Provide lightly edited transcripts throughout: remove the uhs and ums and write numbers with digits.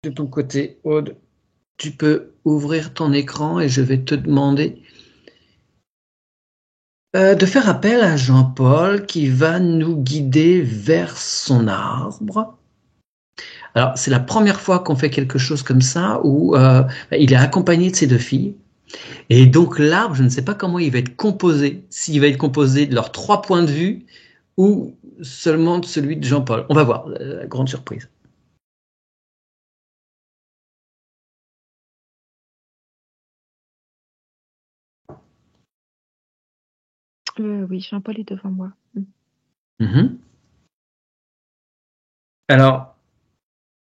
de ton côté, Aude, tu peux ouvrir ton écran et je vais te demander de faire appel à Jean-Paul qui va nous guider vers son arbre. Alors, c'est la première fois qu'on fait quelque chose comme ça où il est accompagné de ses deux filles. Et donc, l'arbre, je ne sais pas comment il va être composé. S'il va être composé de leurs 3 points de vue ou seulement de celui de Jean-Paul. On va voir, la grande surprise. Oui, Jean-Paul est devant moi. Mm-hmm. Alors,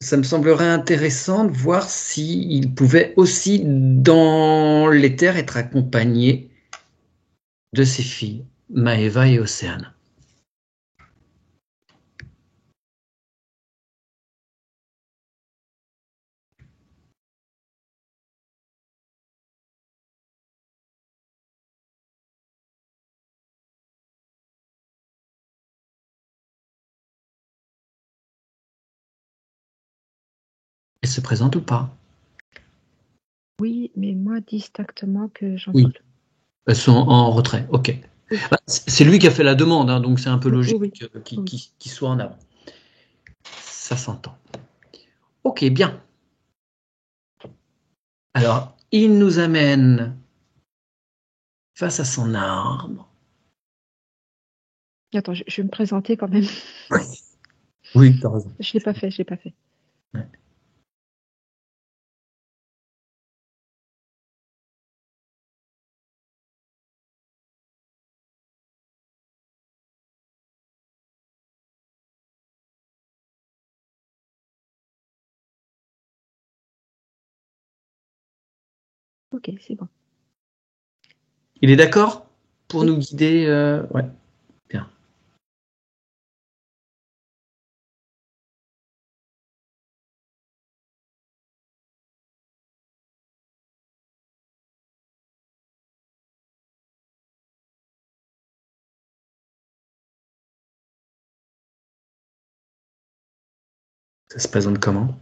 ça me semblerait intéressant de voir s'il pouvait aussi, dans les terres, être accompagné de ses filles, Maëva et Océane. Elles se présentent ou pas? Oui, mais moins distinctement que Jean-Paul. Oui, elles sont en retrait, ok. Oui. Bah, c'est lui qui a fait la demande, hein, donc c'est un peu logique Oui. qu'il soit en avant. Ça s'entend. Ok, bien. Alors, il nous amène face à son arbre. Attends, je vais me présenter quand même. Oui, t'as raison. Je l'ai pas fait. Ouais. Ok, c'est bon. Il est d'accord pour Oui. nous guider ouais, bien. Ça se présente comment?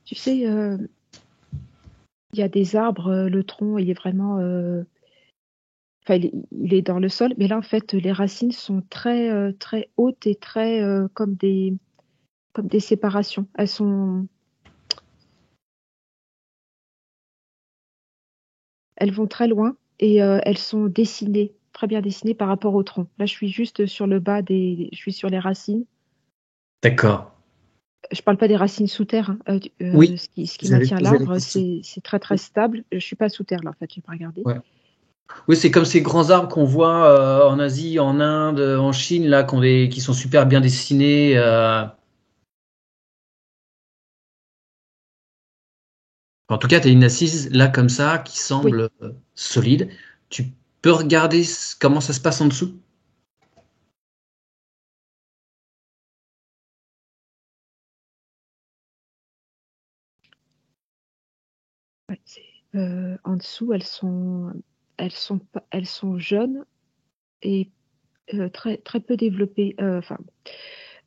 Tu sais, il y a des arbres, le tronc, il est vraiment. Enfin, il est dans le sol, mais là, en fait, les racines sont très hautes et très comme des séparations. Elles vont très loin et elles sont dessinées, très bien dessinées par rapport au tronc. Là, je suis juste sur le bas je suis sur les racines. D'accord. Je parle pas des racines sous terre, hein. Oui, Ce qui j'allais te maintient poser la l'arbre, question. c'est très stable. Je suis pas sous terre là, en fait, j'ai pas regardé. Ouais. Oui, c'est comme ces grands arbres qu'on voit en Asie, en Inde, en Chine, là, qui sont super bien dessinés. En tout cas, tu as une assise là comme ça qui Oui, semble solide. Tu peux regarder comment ça se passe en dessous? ouais, en dessous, elles sont jeunes et très peu développées. Enfin,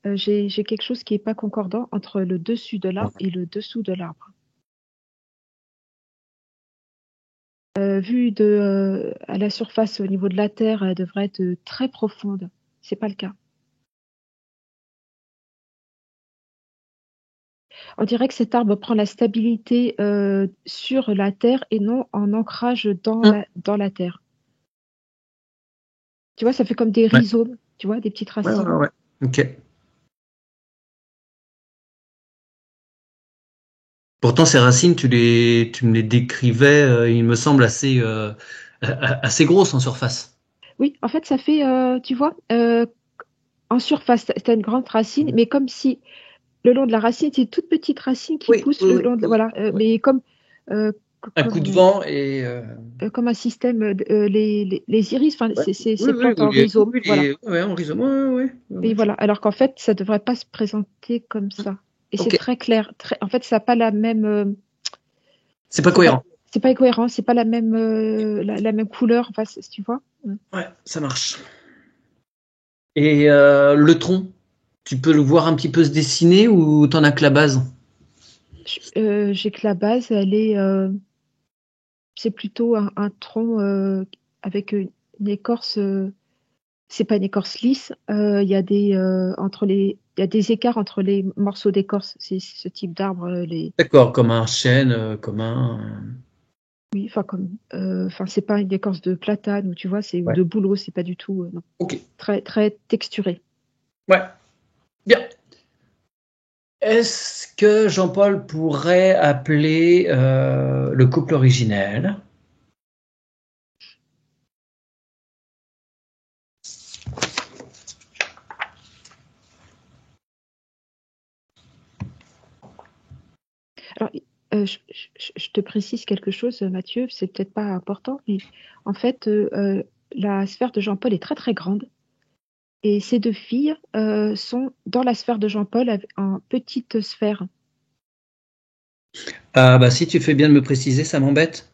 j'ai quelque chose qui est pas concordant entre le dessus de l'arbre et le dessous de l'arbre. Vu à la surface au niveau de la terre, elle devrait être très profonde. C'est pas le cas. On dirait que cet arbre prend la stabilité sur la terre et non en ancrage Hum, dans la terre. Tu vois, ça fait comme des Ouais. rhizomes, tu vois, des petites Ouais, ouais, racines. ouais. Ok. Pourtant, ces racines, tu me les décrivais, il me semble, assez grosses en surface. Oui, en fait, ça fait, tu vois, en surface, tu as une grande racine, mais comme si le long de la racine, c'est une toute petite racine qui Oui, pousse oui, le oui, long de, oui, voilà, oui. mais euh, Un coup de vent et comme un système, les iris, enfin, ouais. Oui, ces oui, plantes en rhizome, voilà. ouais, en rhizome, ouais, ouais, ouais, Et ouais. voilà, alors qu'en fait, ça devrait pas se présenter comme ça. Et c'est Ok, très clair. En fait, ça n'a pas la même. c'est pas C'est pas, cohérent. c'est pas cohérent, c'est pas la même, la même couleur. Enfin, tu vois. Ouais, ça marche. Et le tronc, tu peux le voir un petit peu se dessiner ou t'en as que la base? J'ai que la base, c'est plutôt un tronc avec une écorce. C'est pas une écorce lisse. Il y a il y a des écarts entre les morceaux d'écorce. C'est ce type d'arbre. D'accord, comme un chêne, Oui, enfin c'est pas une écorce de platane ou tu vois, c'est ou Ouais. de bouleau. C'est pas du tout. Non. Ok. Très très texturé. Ouais. Bien. Est-ce que Jean-Paul pourrait appeler le couple originel? Alors, je te précise quelque chose, Mathieu. C'est peut-être pas important, mais en fait, la sphère de Jean-Paul est très très grande. Et ces deux filles sont dans la sphère de Jean-Paul en petite sphère. Ah bah si tu fais bien de me préciser, ça m'embête.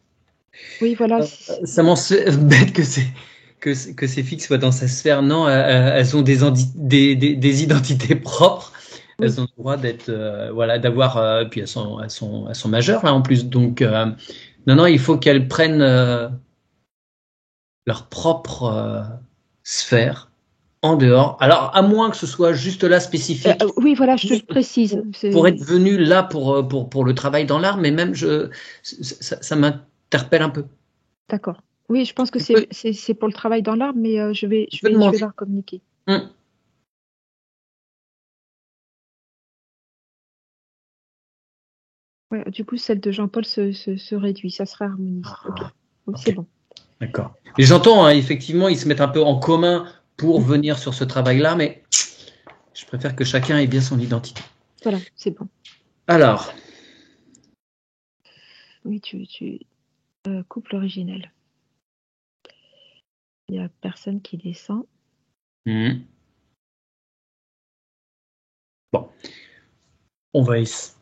Oui, voilà. Ça m'embête que ces filles soient dans sa sphère. Non, elles ont des identités propres. Elles Oui, ont le droit d'être, voilà, d'avoir. Puis elles sont majeures là en plus. Donc non, non, il faut qu'elles prennent leur propre sphère en dehors. Alors à moins que ce soit juste là spécifique oui, voilà, je te le pour, précise. pour être venu là pour le travail dans l'art, mais même ça m'interpelle un peu. D'accord. Oui, je pense que Tu peux, c'est pour le travail dans l'arbre, mais tu peux je vais demander. leur communiquer. Hum. Ouais, du coup, celle de Jean-Paul se réduit, ça se réharmonise. Ok. Ah, Oui, c'est ok, bon. d'accord. Mais j'entends, hein, effectivement, ils se mettent un peu en commun pour Mm. venir sur ce travail-là, mais je préfère que chacun ait bien son identité. Voilà, c'est bon. Alors, Oui, couple originel. Il n'y a personne qui descend. hum, bon, on va essayer.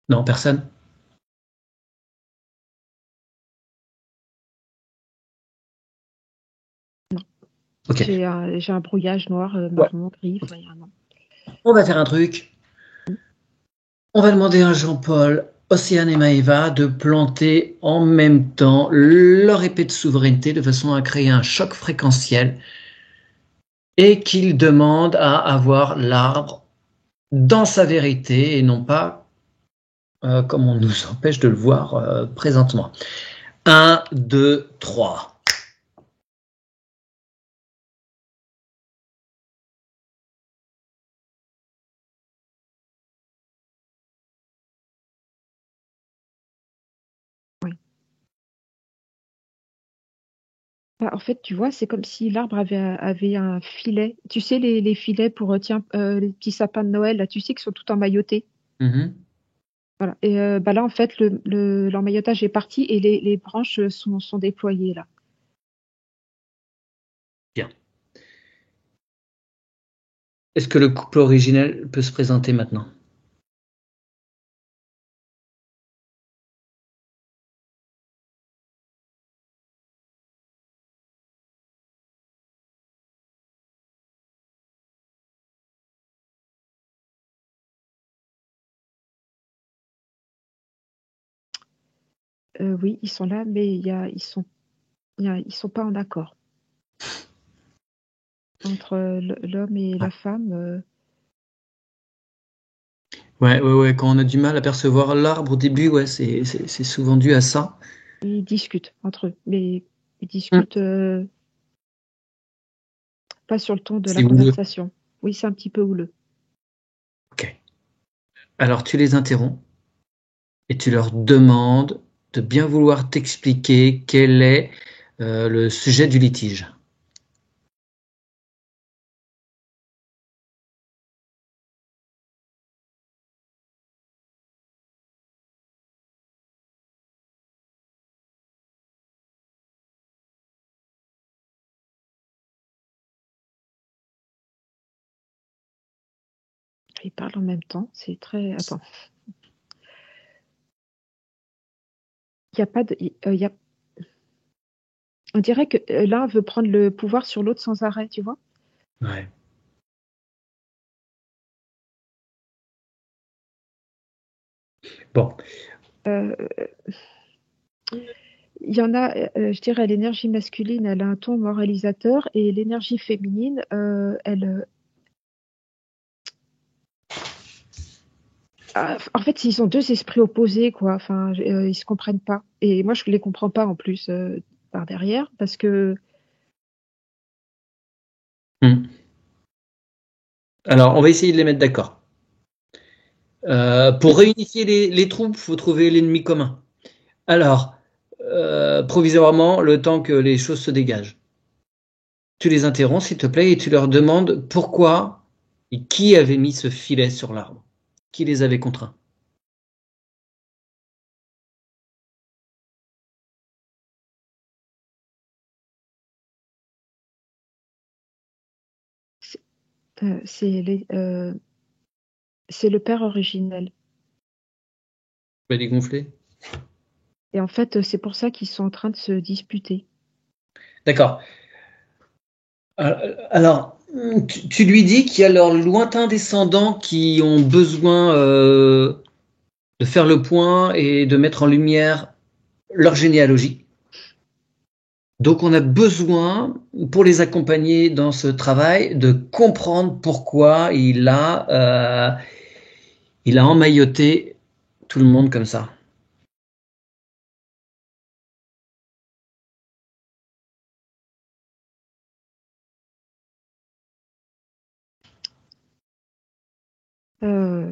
Non, personne? Non. Ok. J'ai un brouillage noir, Ouais. marron, gris, Ok. rien, non. On va faire un truc. On va demander à Jean-Paul, Océane et Maëva de planter en même temps leur épée de souveraineté de façon à créer un choc fréquentiel et qu'ils demandent à avoir l'arbre dans sa vérité et non pas comme on nous empêche de le voir présentement. Un, 2, 3. Oui. Bah, en fait, tu vois, c'est comme si l'arbre avait un filet. Tu sais, les filets pour, tiens, les petits sapins de Noël, là, tu sais, qui sont tout emmaillotés. Mhm. Voilà. Et bah là, en fait, l'emmaillotage est parti et les branches sont déployées, là. Bien. Est-ce que le couple originel peut se présenter maintenant? Oui, ils sont là, mais ils sont pas en accord entre l'homme et la femme. Ouais, ouais, ouais. Quand on a du mal à percevoir l'arbre au début, ouais, c'est souvent dû à ça. Ils discutent entre eux, mais ils Hmm. discutent pas sur le ton de la C'est houleux. conversation. Oui, c'est un petit peu houleux. Ok. Alors tu les interromps et tu leur demandes de bien vouloir t'expliquer quel est le sujet du litige. Ils parlent en même temps. C'est très. Attends. Il y a pas de. Il y on dirait que l'un veut prendre le pouvoir sur l'autre sans arrêt, tu vois. Ouais. Bon. Euh, Il y en a, je dirais, l'énergie masculine, elle a un ton moralisateur et l'énergie féminine, en fait, ils ont deux esprits opposés, quoi. Enfin, ils se comprennent pas. Et moi, je les comprends pas en plus par derrière parce que Hmm. Alors, on va essayer de les mettre d'accord. Pour réunifier les troupes, il faut trouver l'ennemi commun. Alors, provisoirement, le temps que les choses se dégagent. Tu les interromps, s'il te plaît, et tu leur demandes pourquoi et qui avait mis ce filet sur l'arbre. Qui les avait contraints. c'est euh, c'est les- euh, c'est le père originel. Tu vas les gonfler. Et en fait, c'est pour ça qu'ils sont en train de se disputer. D'accord. Alors, tu lui dis qu'il y a leurs lointains descendants qui ont besoin de faire le point et de mettre en lumière leur généalogie. Donc, on a besoin, pour les accompagner dans ce travail, de comprendre pourquoi il a emmailloté tout le monde comme ça.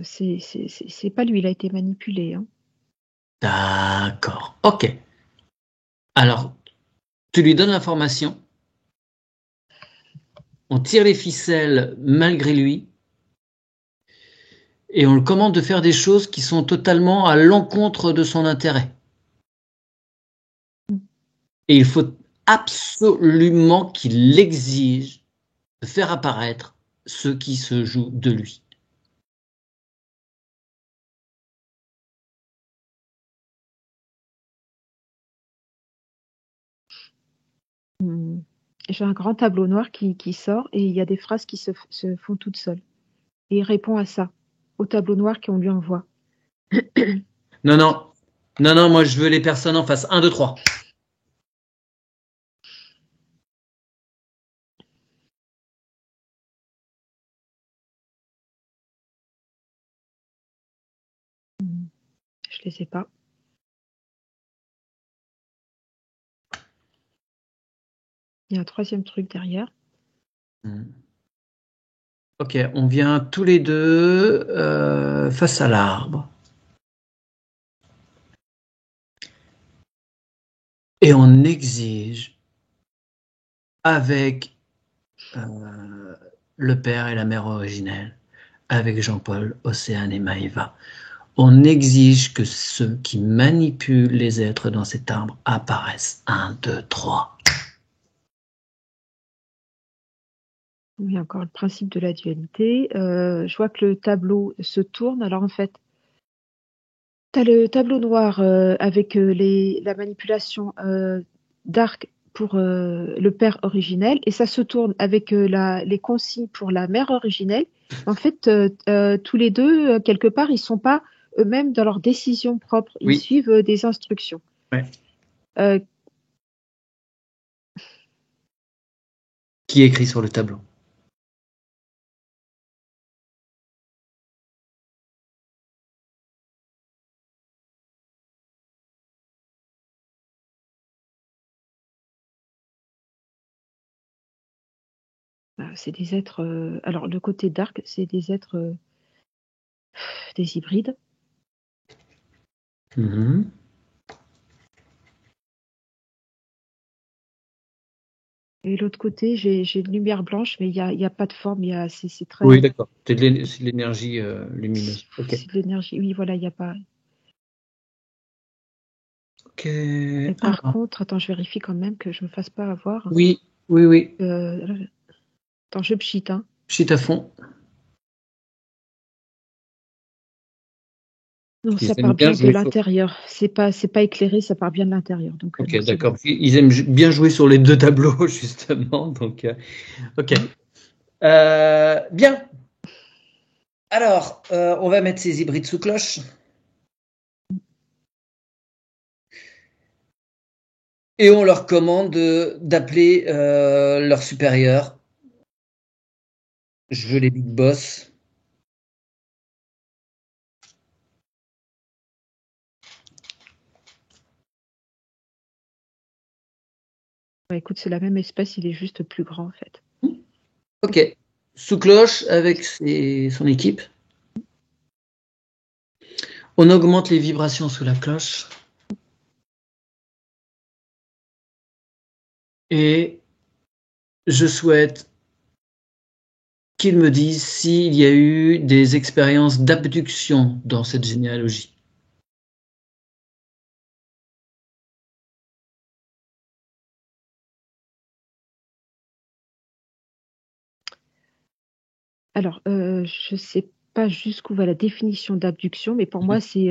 C'est pas lui, il a été manipulé, hein. D'accord. Ok. Alors, tu lui donnes l'information, on tire les ficelles malgré lui, et on le commande de faire des choses qui sont totalement à l'encontre de son intérêt. Et il faut absolument qu'il exige de faire apparaître ce qui se joue de lui. Hmm. J'ai un grand tableau noir qui sort et il y a des phrases qui se font toutes seules. Et il répond à ça, au tableau noir qu'on lui envoie. Non, non, non, non, moi je veux les personnes en face. 1, 2, 3. Je les ai pas. Il y a un troisième truc derrière. Ok, on vient tous les deux face à l'arbre. Et on exige avec le père et la mère originelle, avec Jean-Paul, Océane et Maëva. On exige que ceux qui manipulent les êtres dans cet arbre apparaissent. 1, 2, 3. Il y a encore le principe de la dualité. Je vois que le tableau se tourne. Alors en fait, tu as le tableau noir avec la manipulation d'arc pour le père originel et ça se tourne avec les consignes pour la mère originelle. En fait, tous les deux, quelque part, ils sont pas eux-mêmes dans leurs décisions propres. Ils Oui. suivent des instructions. Ouais. Euh, Qui écrit sur le tableau? c'est des êtres. Alors, le côté dark, c'est des êtres, des hybrides. Mhm. Et l'autre côté, j'ai une lumière blanche, mais il y a pas de forme. C'est Oui, très. d'accord. C'est de l'énergie lumineuse. Ok. C'est de l'énergie. Oui, voilà, il n'y a pas. Ok. Et par Alors, contre, attends, je vérifie quand même que je me fasse pas avoir. oui, oui, oui. Attends, je pchit, hein. Chute à fond. Non, ça Ils aiment part bien bien de jouer. l'intérieur. C'est pas éclairé, ça part bien de l'intérieur. Ok, Donc c'est bon. d'accord. Ils aiment bien jouer sur les deux tableaux, justement. Donc, ok. Bien. Alors, on va mettre ces hybrides sous cloche. Et on leur commande d'appeler leur supérieur. Je veux les big boss. Écoute, c'est la même espèce, il est juste plus grand en fait. Ok. Sous cloche avec son équipe. On augmente les vibrations sous la cloche. Et je souhaite qu'ils me disent s'il y a eu des expériences d'abduction dans cette généalogie. Alors, je ne sais pas jusqu'où va la définition d'abduction, mais pour moi, c'est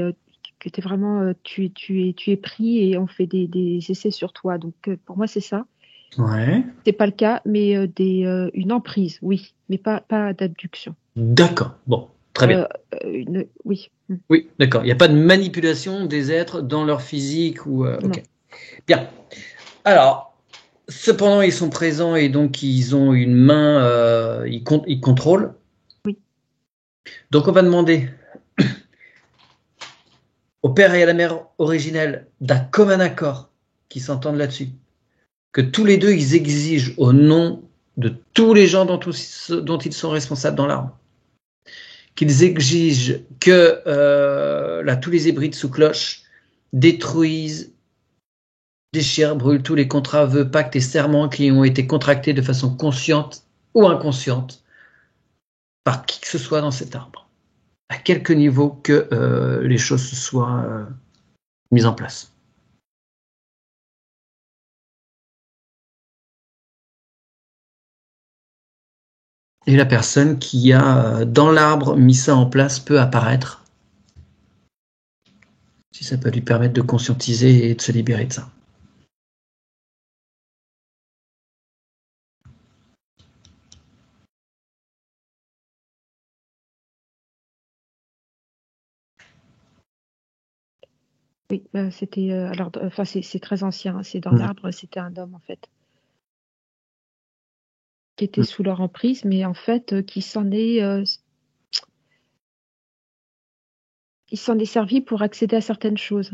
que t'es vraiment, tu es pris et on fait des essais sur toi. Donc, pour moi, c'est ça. Ouais. C'est pas le cas, mais une emprise, oui, mais pas d'abduction. D'accord. Bon, très bien. Oui. Oui, d'accord. Il n'y a pas de manipulation des êtres dans leur physique ou. Non. Ok. Bien. Alors, cependant, ils sont présents et donc ils ont une main, ils contrôlent. Oui. Donc, on va demander au père et à la mère originelle d'un commun accord qui s'entendent là-dessus, que tous les deux, ils exigent au nom de tous les gens dont ils sont responsables dans l'arbre, qu'ils exigent que là, tous les hybrides sous cloche détruisent, déchirent, brûlent tous les contrats, vœux, pactes et serments qui ont été contractés de façon consciente ou inconsciente par qui que ce soit dans cet arbre, à quelque niveau que les choses soient mises en place. Et la personne qui a dans l'arbre mis ça en place peut apparaître, si ça peut lui permettre de conscientiser et de se libérer de ça. Oui, c'était alors, enfin, c'est très ancien, hein, c'est dans l'arbre, c'était un homme en fait, qui était sous leur emprise, mais en fait, il s'en est servi pour accéder à certaines choses.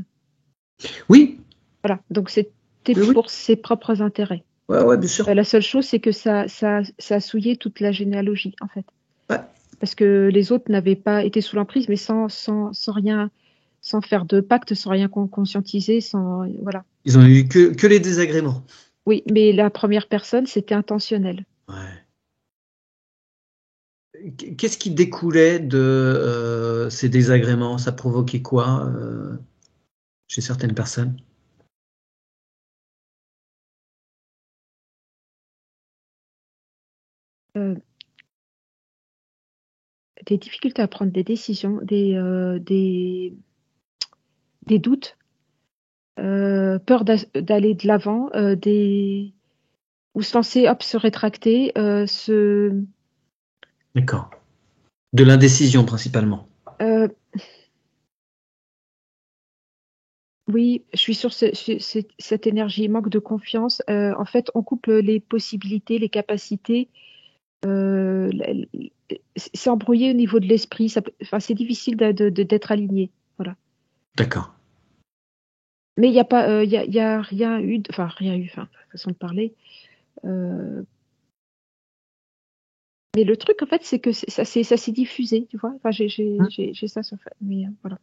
Oui. Voilà, donc c'était Oui. pour ses propres intérêts. Ouais, bien sûr. La seule chose, c'est que ça a souillé toute la généalogie, en fait. Ouais. Parce que les autres n'avaient pas été sous l'emprise, mais sans rien, sans faire de pacte, sans rien conscientiser, voilà. Ils ont eu que les désagréments. Oui, mais la première personne, c'était intentionnel. Ouais. Qu'est-ce qui découlait de ces désagréments? Ça provoquait quoi chez certaines personnes? Des difficultés à prendre des décisions, des doutes, peur d'aller de l'avant, ou se lancer, hop, se rétracter, D'accord. De l'indécision principalement. Oui, je suis sur cette énergie, manque de confiance. En fait, on coupe les possibilités, les capacités. C'est embrouillé au niveau de l'esprit. Enfin, c'est difficile d'être aligné. Voilà. D'accord. Mais il n'y a pas, y a rien eu, enfin rien eu, enfin façon de parler. Mais le truc, en fait, c'est que ça s'est diffusé, tu vois. Enfin, j'ai ça sur. Mais voilà.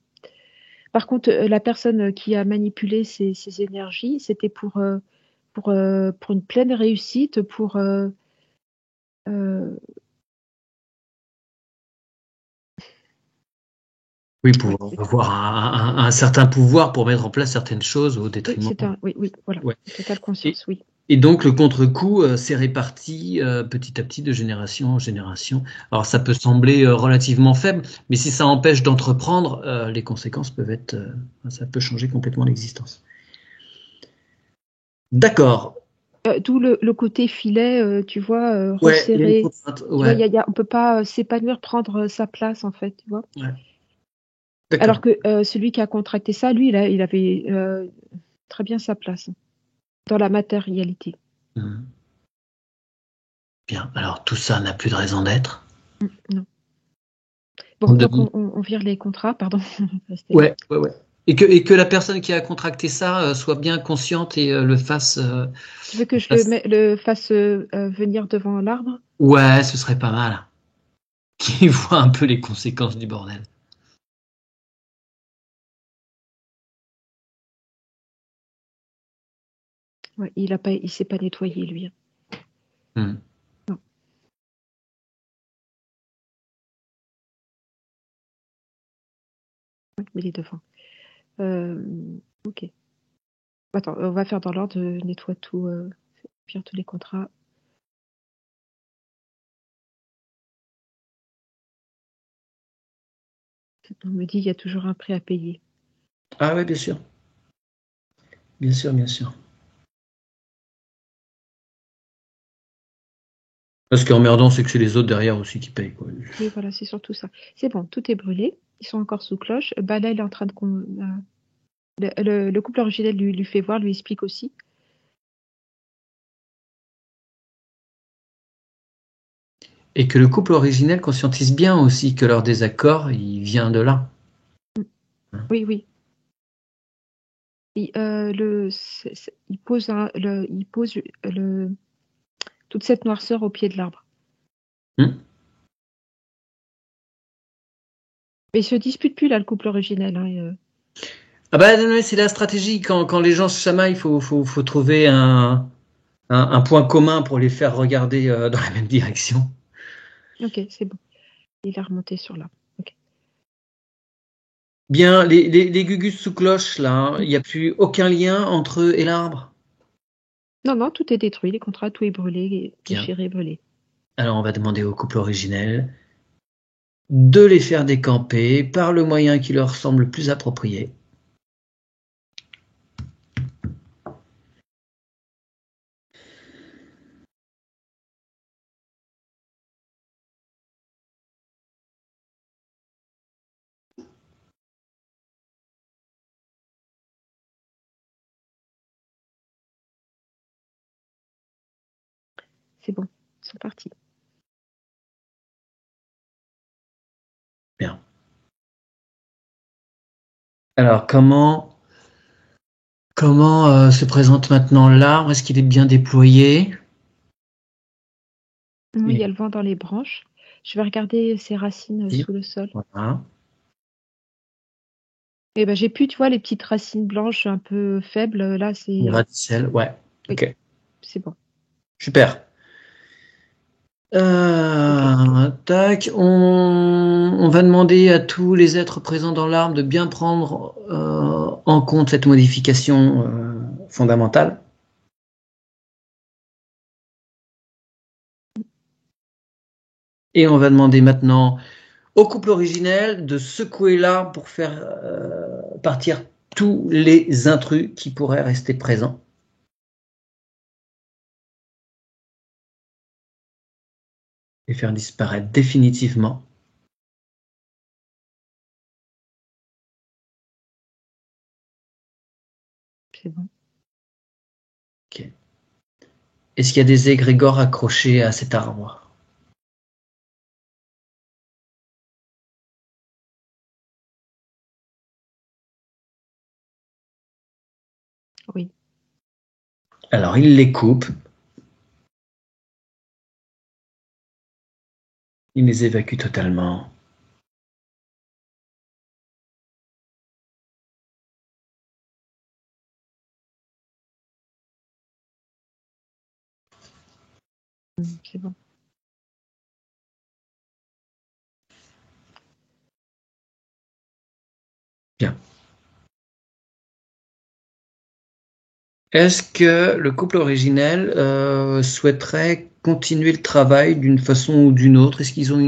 Par contre, la personne qui a manipulé ces énergies, c'était pour une pleine réussite, Oui, pour avoir un certain pouvoir pour mettre en place certaines choses au oui, détriment. oui, voilà, Ouais. totale conscience, oui. Et donc le contre-coup s'est réparti petit à petit de génération en génération. Alors ça peut sembler relativement faible, mais si ça empêche d'entreprendre, les conséquences peuvent être, ça peut changer complètement l'existence. D'accord. D'où le côté filet, tu vois, Ouais, il y a une resserré. contrainte. Tu vois, Ouais, on peut pas s'épanouir, prendre sa place, en fait, tu vois. ouais. Alors D'accord. que celui qui a contracté ça, lui, il avait très bien sa place dans la matérialité. Mhm. Bien. Alors, tout ça n'a plus de raison d'être. Non. Bon, On donc demande- on vire les contrats, pardon. Restez là. Ouais, ouais, ouais. Et que la personne qui a contracté ça soit bien consciente et le fasse. Tu veux que je fasse- le fasse venir devant l'arbre? Ouais, ce serait pas mal. Qu'il voit un peu les conséquences du bordel. Ouais, il s'est pas nettoyé, lui, hein. Hmm. Non, ouais, mais il est devant. Euh, ok. Attends, on va faire dans l'ordre, nettoie tout, vire tous les contrats. On me dit il y a toujours un prix à payer. Ah ouais, bien sûr. Bien sûr, bien sûr. Ce qui est emmerdant, c'est que c'est les autres derrière aussi qui payent, quoi. Oui, voilà, c'est surtout ça. C'est bon, tout est brûlé. Ils sont encore sous cloche. Bah là, il est en train de le couple originel lui fait voir, lui explique aussi. Et que le couple originel conscientise bien aussi que leur désaccord, il vient de là. Oui, oui. Il pose toute cette noirceur au pied de l'arbre. Hmm. Mais ils se disputent plus là, le couple originel, hein, Ah bah non, non, c'est la stratégie. Quand les gens se chamaillent, il faut trouver un point commun pour les faire regarder dans la même direction. Ok, c'est bon. Il est remonté sur l'arbre. Ok. Bien, les gugus sous cloche, là, hein, Mm. il n'y a plus aucun lien entre eux et l'arbre. Non, non, tout est détruit. Les contrats, tout est brûlé, Bien. déchiré, brûlé. Alors on va demander au couple originel de les faire décamper par le moyen qui leur semble le plus approprié. C'est bon. Ils sont partis. Bien. Alors comment se présente maintenant l'arbre? Est-ce qu'il est bien déployé? Oui, il y Et a le vent dans les branches. Je vais regarder ses racines sous le sol. voilà. Et ben, j'ai plus, tu vois, les petites racines blanches un peu faibles. Là, Une gratte-ciel, ouais. oui, Ok. c'est bon. Super. Ok. Tac, on va demander à tous les êtres présents dans l'arbre de bien prendre en compte cette modification fondamentale. Et on va demander maintenant au couple originel de secouer l'arbre pour faire partir tous les intrus qui pourraient rester présents et faire disparaître définitivement. C'est bon. Ok. Est-ce qu'il y a des égrégores accrochés à cet arbre? Oui. Alors il les coupe, il les évacue totalement. C'est bon. Bien. Est-ce que le couple originel souhaiterait continuer le travail d'une façon ou d'une autre? Est-ce qu'ils ont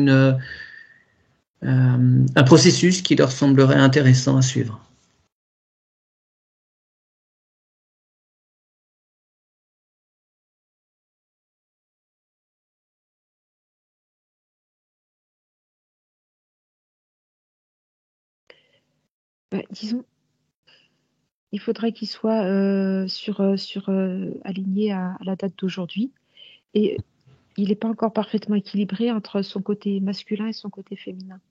un processus qui leur semblerait intéressant à suivre? Disons, il faudrait qu'il soit aligné à la date d'aujourd'hui. Et il n'est pas encore parfaitement équilibré entre son côté masculin et son côté féminin.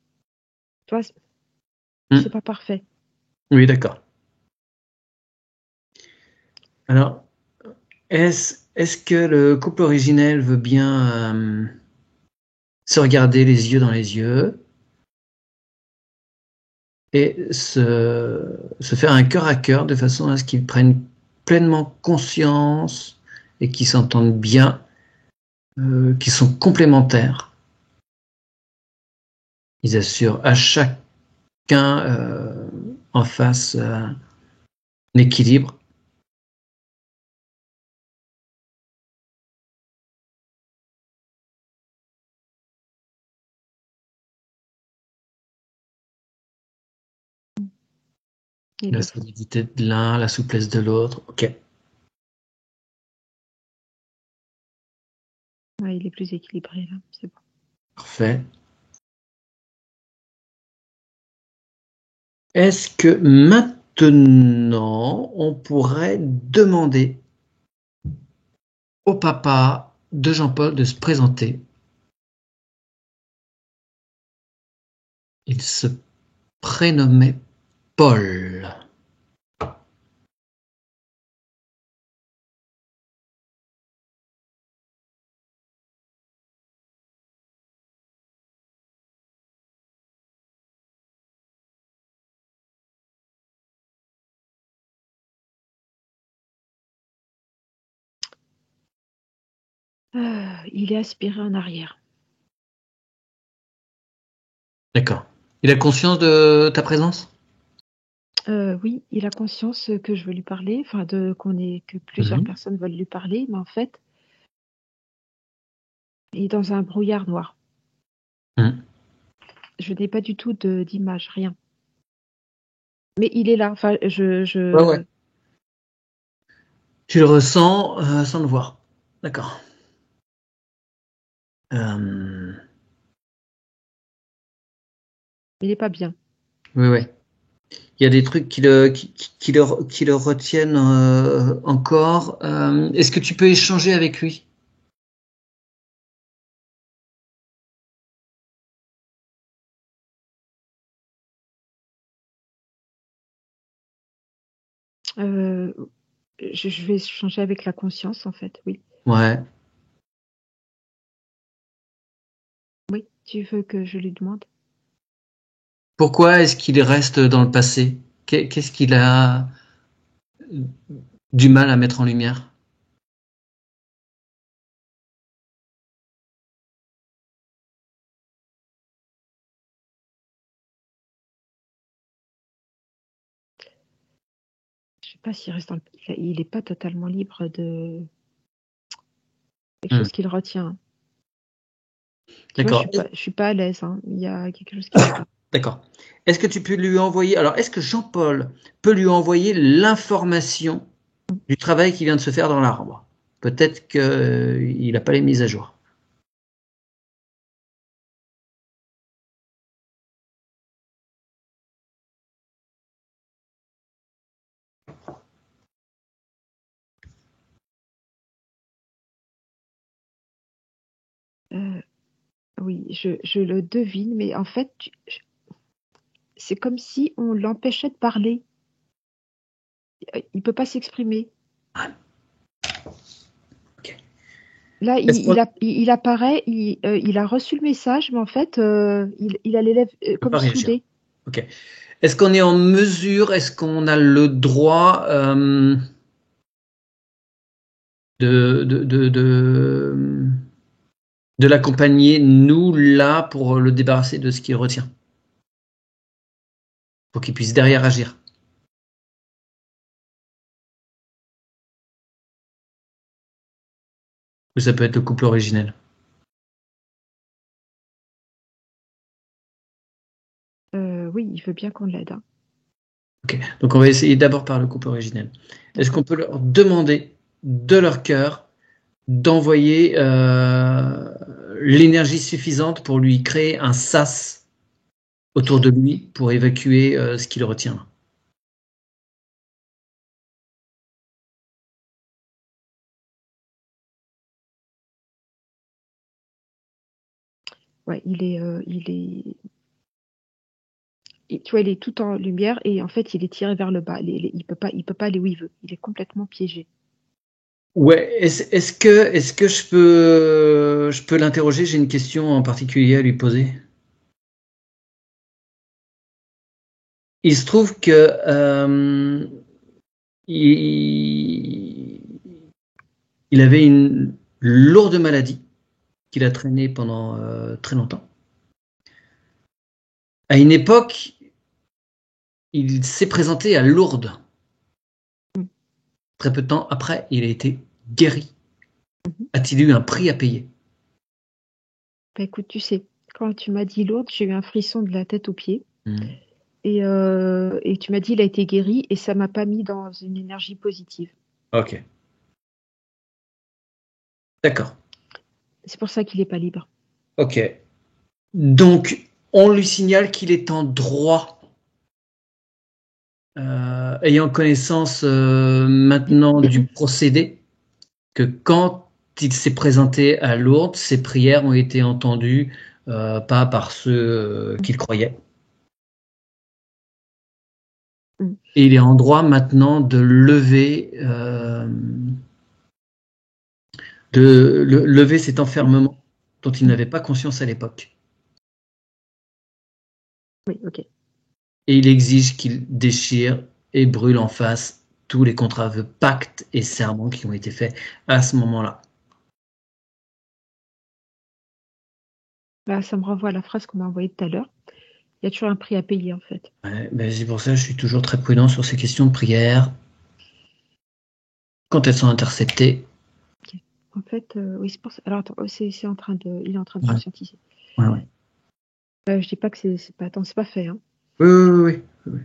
Tu vois, c'est pas parfait. Oui, d'accord. Alors, est-ce que le couple originel veut bien se regarder les yeux dans les yeux et se faire un cœur à cœur de façon à ce qu'ils prennent pleinement conscience et qu'ils s'entendent bien, qu'ils sont complémentaires. Ils assurent à chacun en face un équilibre. La solidité de l'un, la souplesse de l'autre. Ok. Ouais, il est plus équilibré là, c'est bon. Parfait. Est-ce que maintenant, on pourrait demander au papa de Jean-Paul de se présenter? Il se prénommait Paul. Il est aspiré en arrière. D'accord. Il a conscience de ta présence? Oui, il a conscience que je veux lui parler, enfin que plusieurs personnes veulent lui parler, mais en fait, il est dans un brouillard noir. Je n'ai pas du tout d'image, rien. Mais il est là. Enfin, Ouais. Tu le ressens sans le voir. D'accord. Il n'est pas bien. Oui. Il y a des trucs qui le retiennent encore. Est-ce que tu peux échanger avec lui? Je vais changer avec la conscience, en fait, oui. Ouais. Oui, tu veux que je lui demande? Pourquoi est-ce qu'il reste dans le passé? Qu'est-ce qu'il a du mal à mettre en lumière? Je sais pas s'il reste il n'est pas totalement libre de quelque chose qui le retient. Tu vois, D'accord. je suis pas à l'aise. Hein. Il y a quelque chose qui va pas. D'accord. Est-ce que tu peux lui envoyer... Alors, est-ce que Jean-Paul peut lui envoyer l'information du travail qui vient de se faire dans l'arbre? Peut-être qu'il n'a pas les mises à jour. Oui, je le devine, mais en fait, c'est comme si on l'empêchait de parler. Il peut pas s'exprimer. Okay. Là, il apparaît, il a reçu le message, mais en fait, il a les lèvres comme soudées. Ok. Est-ce qu'on est en mesure, est-ce qu'on a le droit de l'accompagner, nous, là, pour le débarrasser de ce qu'il retient? Pour qu'il puisse derrière agir. Ou ça peut être le couple originel. Oui, il veut bien qu'on l'aide. Hein. Ok. Donc on va essayer d'abord par le couple originel. Est-ce qu'on peut leur demander de leur cœur d'envoyer l'énergie suffisante pour lui créer un sas autour de lui pour évacuer ce qui le retient? Ouais, tu vois, il est tout en lumière et en fait, il est tiré vers le bas. Il peut pas aller où il veut. Il est complètement piégé. Ouais, est-ce que je peux l'interroger? J'ai une question en particulier à lui poser. Il se trouve que il, il avait une lourde maladie qu'il a traînée pendant très longtemps. À une époque, il s'est présenté à Lourdes. Mm. Très peu de temps après, il a été guéri. Mhm. A-t-il eu un prix à payer? Bah, écoute, tu sais, quand tu m'as dit Lourdes, j'ai eu un frisson de la tête aux pieds. Hmm. Et tu m'as dit il a été guéri et ça m'a pas mis dans une énergie positive. Ok, d'accord. C'est pour ça qu'il est pas libre. Ok. Donc, on lui signale qu'il est en droit, ayant connaissance maintenant du procédé, que quand il s'est présenté à Lourdes, ses prières ont été entendues, pas par ceux qu'il croyait. Mm. Et il est en droit maintenant de lever, lever cet enfermement dont il n'avait pas conscience à l'époque. Oui, ok. Et il exige qu'il déchire et brûle en face tous les contrats, pactes et serments qui ont été faits à ce moment-là. Bah, ça me renvoie à la phrase qu'on m'a envoyée tout à l'heure. Il y a toujours un prix à payer, en fait. Ouais, ben c'est pour ça que je suis toujours très prudent sur ces questions de prière. Quand elles sont interceptées. Ok. En fait, oui, c'est pour ça. Alors, attends, il est en train de Ouais, conscientiser. ouais, ouais. Je dis pas que c'est pas, attends, c'est pas fait, hein. Oui, oui, oui, oui, oui.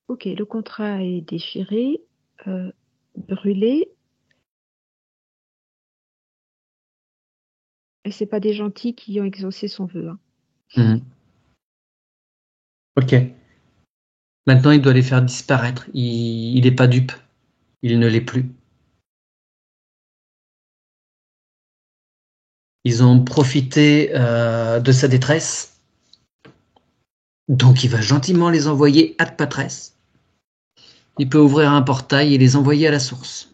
Ok, le contrat est déchiré, brûlé, et c'est pas des gentils qui ont exaucé son vœu, hein. Mhm. Ok. Maintenant, il doit les faire disparaître. Il n'est pas dupe. Il ne l'est plus. Ils ont profité de sa détresse. Donc, il va gentiment les envoyer ad patresse. Il peut ouvrir un portail et les envoyer à la source.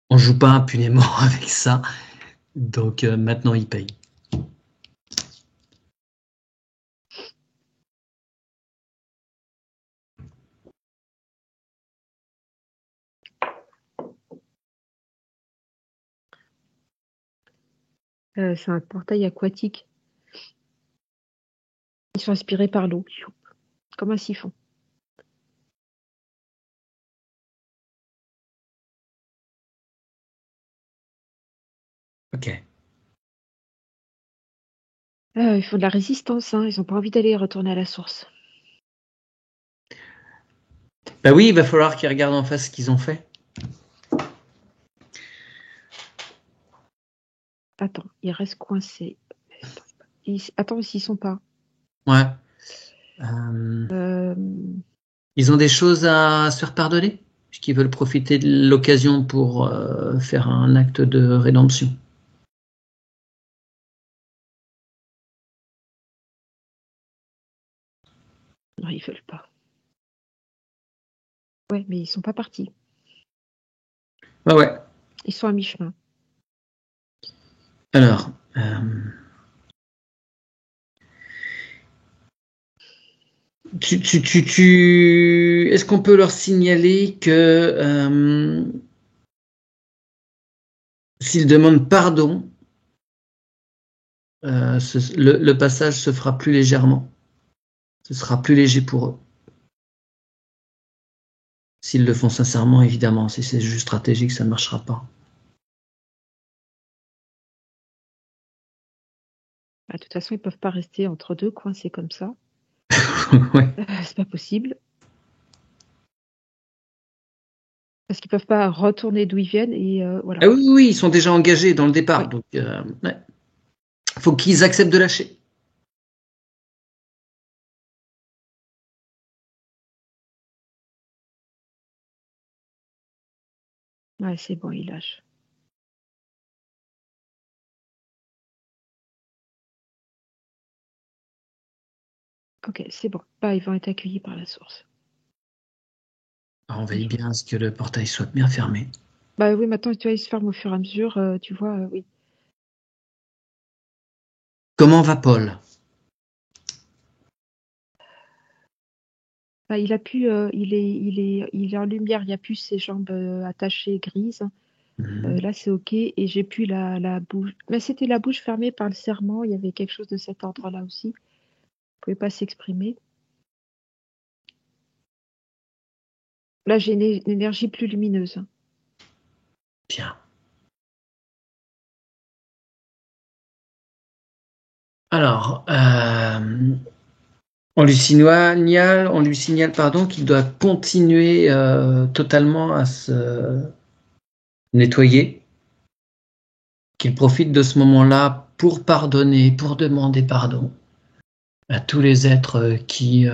On joue pas impunément avec ça. Donc, maintenant, il paye. C'est un portail aquatique. Ils sont aspirés par l'eau, comme un siphon. Ok. Il faut de la résistance, hein. Ils n'ont pas envie d'aller retourner à la source. Bah oui, il va falloir qu'ils regardent en face ce qu'ils ont fait. Attends, ils restent coincés. Attends, s'ils sont pas. Ouais. Euh, Euh, Ils ont des choses à se faire pardonner, puisqu'ils veulent profiter de l'occasion pour faire un acte de rédemption. non, ils veulent pas. Ouais, mais ils sont pas partis. Ouais, ouais. Ils sont à mi-chemin. Alors, est-ce qu'on peut leur signaler que s'ils demandent pardon, le passage se fera plus légèrement. Ce sera plus léger pour eux. S'ils le font sincèrement, évidemment. Si c'est juste stratégique, ça ne marchera pas. Bah, de toute façon, ils peuvent pas rester entre deux coincés comme ça. Ouais. C'est pas possible. Parce qu'ils peuvent pas retourner d'où ils viennent et voilà. Ah oui, oui, ils sont déjà engagés dans le départ, Oui. donc ouais. Faut qu'ils acceptent de lâcher. Ouais, c'est bon, ils lâchent. Ok, c'est bon. Bah, ils vont être accueillis par la source. Alors, on veille bien à ce que le portail soit bien fermé. Bah oui, maintenant, tu vois, ils se ferment au fur et à mesure, tu vois, oui. Comment va Paul? Bah, il a pu, il est en lumière, il n'y a plus ses jambes attachées grises. Là, c'est ok. Et j'ai plus la bouche. Mais c'était la bouche fermée par le serment. Il y avait quelque chose de cet ordre-là aussi. Il ne pouvait pas s'exprimer. Là, j'ai une énergie plus lumineuse. Bien. Alors, on lui signale pardon, qu'il doit continuer totalement à se nettoyer, qu'il profite de ce moment-là pour pardonner, pour demander pardon à tous les êtres qui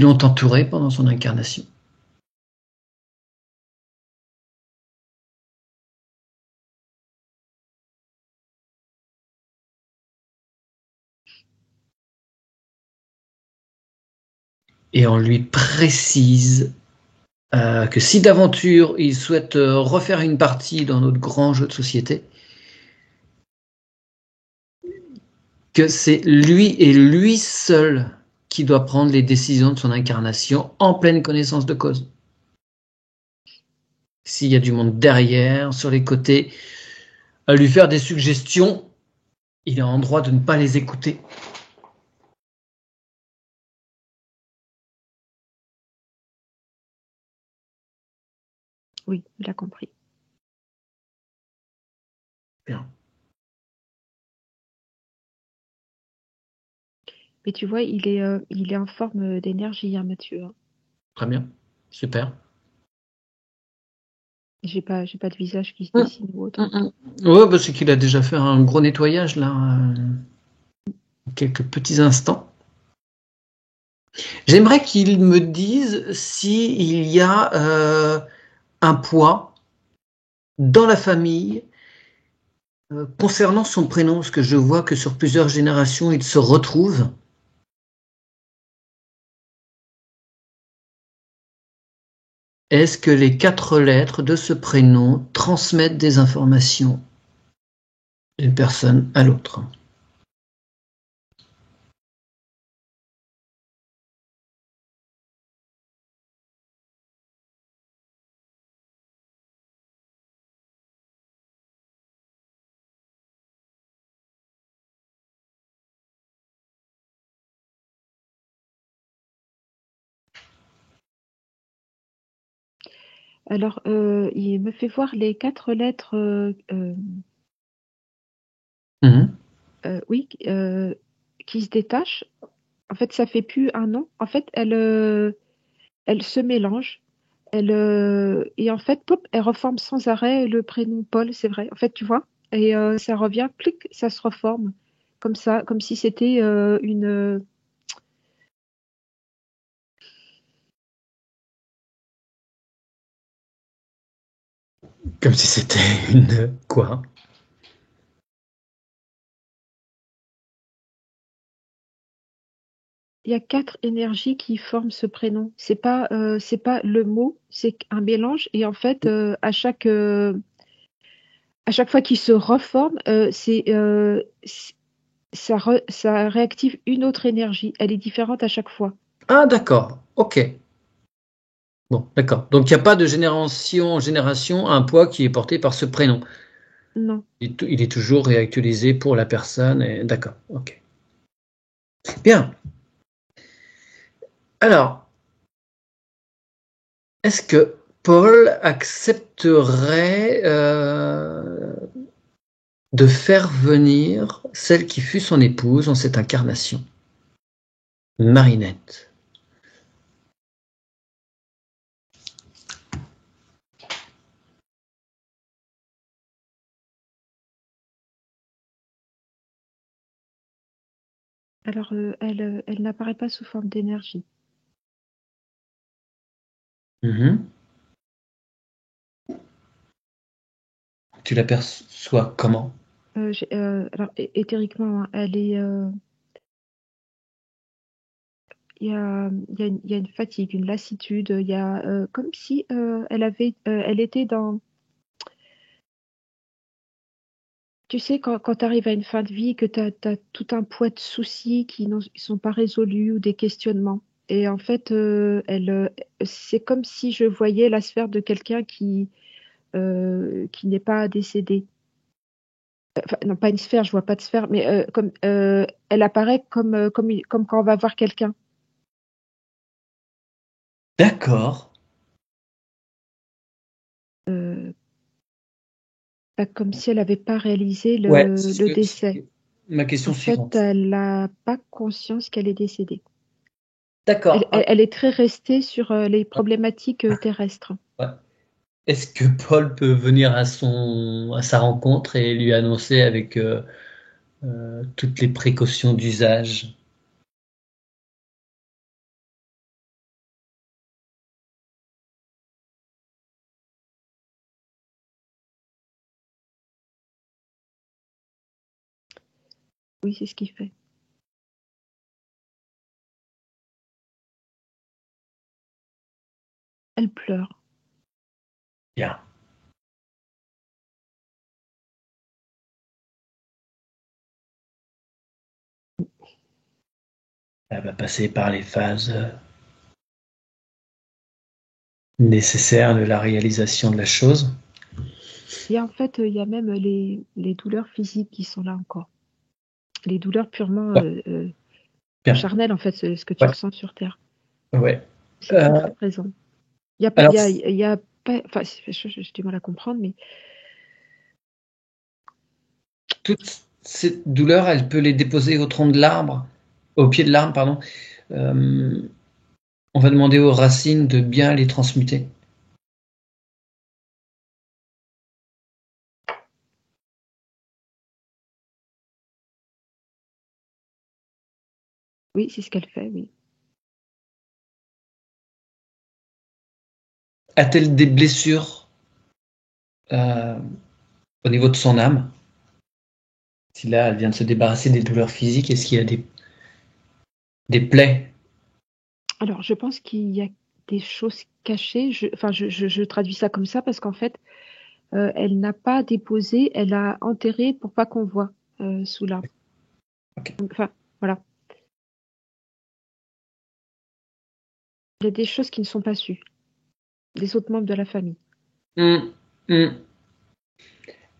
l'ont entouré pendant son incarnation. Et on lui précise que si d'aventure il souhaite refaire une partie dans notre grand jeu de société, que c'est lui et lui seul qui doit prendre les décisions de son incarnation en pleine connaissance de cause. S'il y a du monde derrière, sur les côtés, à lui faire des suggestions, il est en droit de ne pas les écouter. Oui, il a compris. Bien. Mais tu vois, il est en forme d'énergie, hein, Mathieu, hein. Très bien. Super. J'ai pas de visage qui se dessine ou autre. Ouais, bah c'est qu'il a déjà fait un gros nettoyage là, quelques petits instants. J'aimerais qu'il me dise s'il y a un poids dans la famille concernant son prénom, parce que je vois que sur plusieurs générations, il se retrouve. Est-ce que les 4 lettres de ce prénom transmettent des informations d'une personne à l'autre? Alors, il me fait voir les 4 lettres, Mhm. oui, qui se détachent. En fait, ça fait plus un nom. En fait, elle se mélange. Et en fait, pop, elle reforme sans arrêt le prénom Paul, c'est vrai. En fait, tu vois, et ça revient, plic, ça se reforme comme ça, comme si c'était une. Comme si c'était une quoi? Il y a 4 énergies qui forment ce prénom. C'est pas le mot, c'est un mélange. Et en fait, à chaque fois qu'il se reforme, ça réactive une autre énergie. Elle est différente à chaque fois. Ah d'accord, ok. Bon, d'accord. Donc il n'y a pas de génération en génération un poids qui est porté par ce prénom. Non. Il est toujours réactualisé pour la personne. D'accord, ok. Bien. Alors, est-ce que Paul accepterait de faire venir celle qui fut son épouse en cette incarnation, Marinette? Alors, elle n'apparaît pas sous forme d'énergie. Mhm. Tu l'aperçois comment? Alors, éthériquement, hein, elle est, il y a une fatigue, une lassitude. Il y a comme si elle était dans. Tu sais, quand tu arrives à une fin de vie, que tu as tout un poids de soucis qui ne sont pas résolus ou des questionnements. Et en fait, c'est comme si je voyais la sphère de quelqu'un qui n'est pas décédé. Enfin, non, pas une sphère, je vois pas de sphère, mais comme elle apparaît comme quand on va voir quelqu'un. D'accord. Euh, Pas comme si elle n'avait pas réalisé Ouais, le décès. ma En question fait, suivante. elle n'a pas conscience qu'elle est décédée. D'accord. Elle est très restée sur les problématiques terrestres. Ouais. Est-ce que Paul peut venir à sa rencontre et lui annoncer avec toutes les précautions d'usage? Oui, c'est ce qu'il fait. Elle pleure. Bien. Elle va passer par les phases nécessaires de la réalisation de la chose. Et en fait, il y a même les douleurs physiques qui sont là encore. Les douleurs purement Ouais, bien. charnelles, en fait, ce que tu Ouais, ressens sur Terre. ouais. C'est très, Euh, très présent. Il y a pas, alors, il y a pas, enfin, j'ai du mal à comprendre, mais toutes ces douleurs, elle peut les déposer au tronc de l'arbre, au pied de l'arbre, pardon. Euh, on va demander aux racines de bien les transmuter. oui, c'est ce qu'elle fait, oui. A-t-elle des blessures euh, au niveau de son âme? Si là, elle vient de se débarrasser des douleurs physiques, est-ce qu'il y a des plaies? Alors, je pense qu'il y a des choses cachées. Enfin, je traduis ça comme ça parce qu'en fait, elle n'a pas déposé, elle a enterré pour pas qu'on voit sous l'arbre. Ok. Enfin, voilà. Il y a des choses qui ne sont pas sues, des autres membres de la famille. Hum, hum.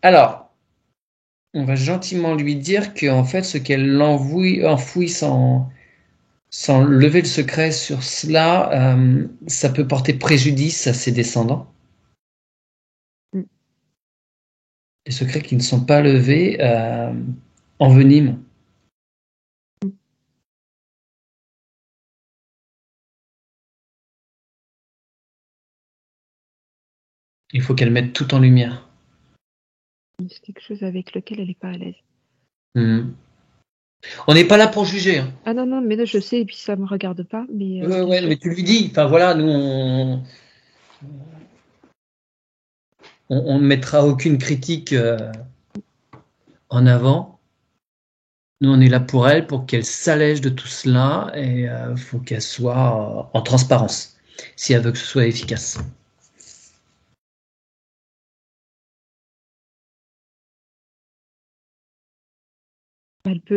Alors, on va gentiment lui dire que en fait, ce qu'elle enfouit sans lever le secret sur cela, ça peut porter préjudice à ses descendants. Mm. Les secrets qui ne sont pas levés enveniment. Il faut qu'elle mette tout en lumière. C'est quelque chose avec lequel elle n'est pas à l'aise. Hum. On n'est pas là pour juger, hein. Ah non, non, mais là, je sais, et puis ça ne me regarde pas, mais bien Ouais, sûr. mais tu lui dis, enfin voilà, nous on ne mettra aucune critique en avant. Nous, on est là pour elle, pour qu'elle s'allège de tout cela et il faut qu'elle soit en transparence si elle veut que ce soit efficace.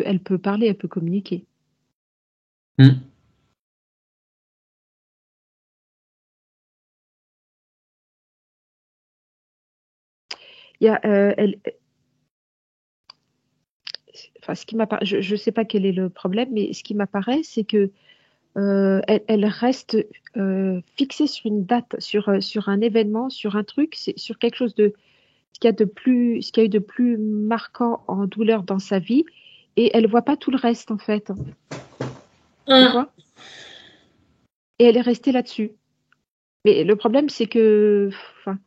Elle peut parler, elle peut communiquer. Hmm. Il y a, enfin, je ne sais pas quel est le problème, mais ce qui m'apparaît, c'est que elle reste fixée sur une date, sur un événement, sur un truc, sur quelque chose de ce qu'il y a eu de plus marquant en douleur dans sa vie, et elle voit pas tout le reste en fait. Tu vois? Et elle est restée là-dessus. Mais le problème, c'est que, enfin,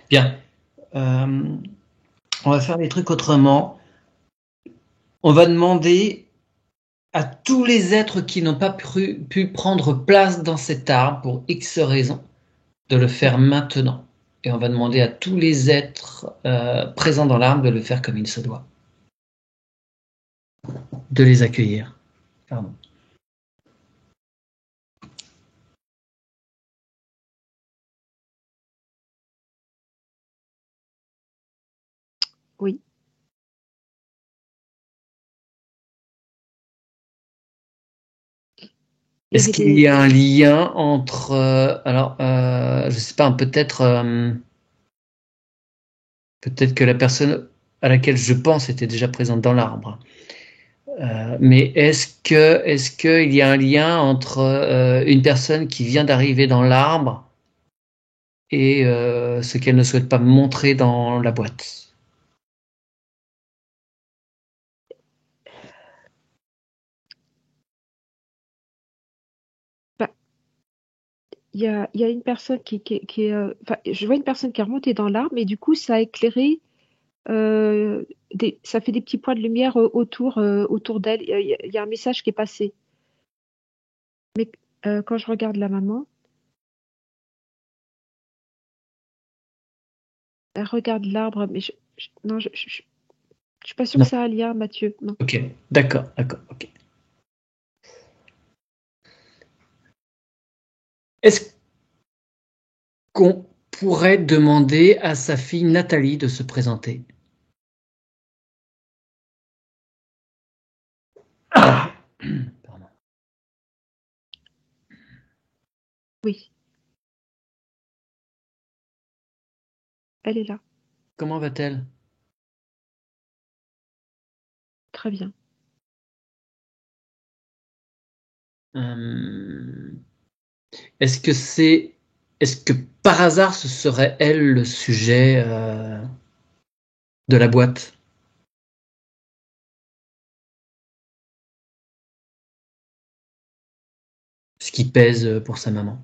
Bien. Euh, on va faire les trucs autrement. on va demander à tous les êtres qui n'ont pas pu prendre place dans cet arbre pour X raisons de le faire maintenant. Et on va demander à tous les êtres présents dans l'arbre de le faire comme il se doit. De les accueillir. Pardon. Oui. Est-ce qu'il y a un lien entre... je sais pas, peut-être que la personne à laquelle je pense était déjà présente dans l'arbre. Mais est-ce qu'il y a un lien entre une personne qui vient d'arriver dans l'arbre et ce qu'elle ne souhaite pas montrer dans la boîte? Il y a une personne qui est, je vois une personne qui est remontée dans l'arbre, et du coup, ça a éclairé, ça fait des petits points de lumière autour d'elle. Il y a un message qui est passé. Mais quand je regarde la maman, elle regarde l'arbre, mais non, je suis pas sûre que ça a un lien, Mathieu. Non. Ok, d'accord, ok. Est-ce qu'on pourrait demander à sa fille Nathalie de se présenter? Pardon. Oui. Elle est là. Comment va-t-elle? Très bien. Est-ce que par hasard ce serait elle le sujet de la boîte? Ce qui pèse pour sa maman?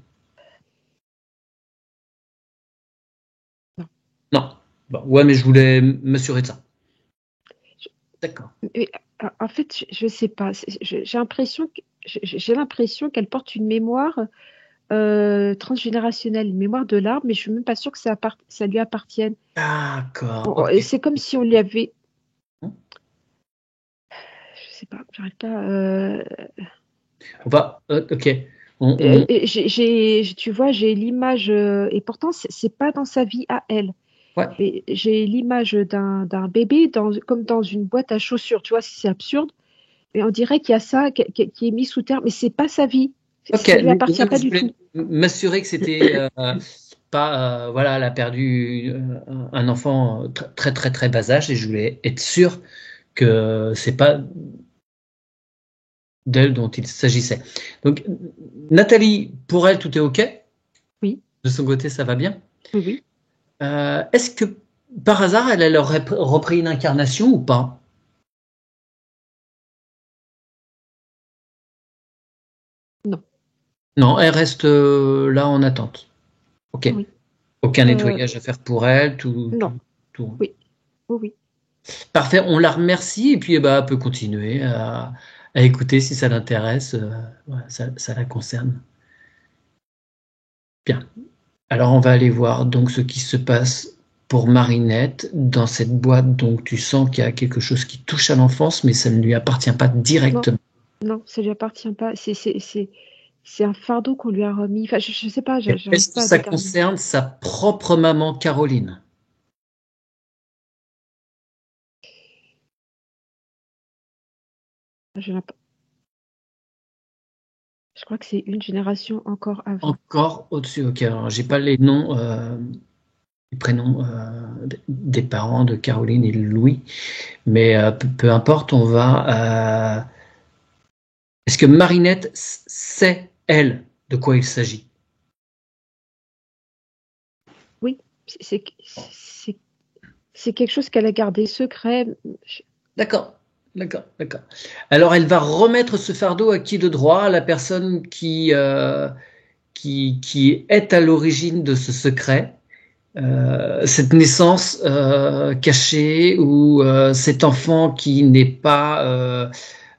Non. Non. Bon, ouais, mais je voulais m'assurer de ça. D'accord. En fait, je sais pas. J'ai l'impression qu'elle porte une mémoire transgénérationnelle, une mémoire de l'arbre, mais je suis même pas sûre que ça lui appartienne. D'accord. Ok. C'est comme si on lui avait. Je sais pas, j'arrive pas. On va. Ok. Tu vois, j'ai l'image, et pourtant, c'est pas dans sa vie à elle. Ouais. Mais j'ai l'image d'un bébé comme dans une boîte à chaussures. Tu vois, c'est absurde. Mais on dirait qu'il y a ça qui est mis sous terre, mais c'est pas sa vie. Ok. Ça lui appartient Ouais, pas je du voulais tout. m'assurer que c'était pas. Voilà, elle a perdu un enfant très très très bas âge et je voulais être sûr que c'est pas d'elle dont il s'agissait. Donc, Nathalie, pour elle, tout est OK? Oui, De son côté, ça va bien? oui, oui. Est-ce que, par hasard, elle aurait repris une incarnation ou pas? Non. Non, elle reste là en attente. OK. Oui. Aucun nettoyage à faire pour elle, tout. Non. Oui, oui, oui. Parfait, on la remercie et puis elle peut continuer à écouter si ça l'intéresse. Voilà, ça la concerne. Bien. Alors on va aller voir donc ce qui se passe pour Marinette dans cette boîte. Donc tu sens qu'il y a quelque chose qui touche à l'enfance, mais ça ne lui appartient pas directement. Non, ça lui appartient pas. C'est un fardeau qu'on lui a remis. Enfin, je sais pas, Est-ce j'arrive que pas à ça déterminer. concerne sa propre maman Caroline? Je crois que c'est une génération encore avant. Encore au-dessus. Ok, alors j'ai pas les noms, les prénoms des parents de Caroline et de Louis, mais peu importe, on va. Est-ce que Marinette sait, elle, de quoi il s'agit? Oui, c'est quelque chose qu'elle a gardé secret. D'accord, d'accord. Alors elle va remettre ce fardeau à qui de droit? À la personne qui est à l'origine de ce secret cette naissance cachée ou cet enfant qui n'est pas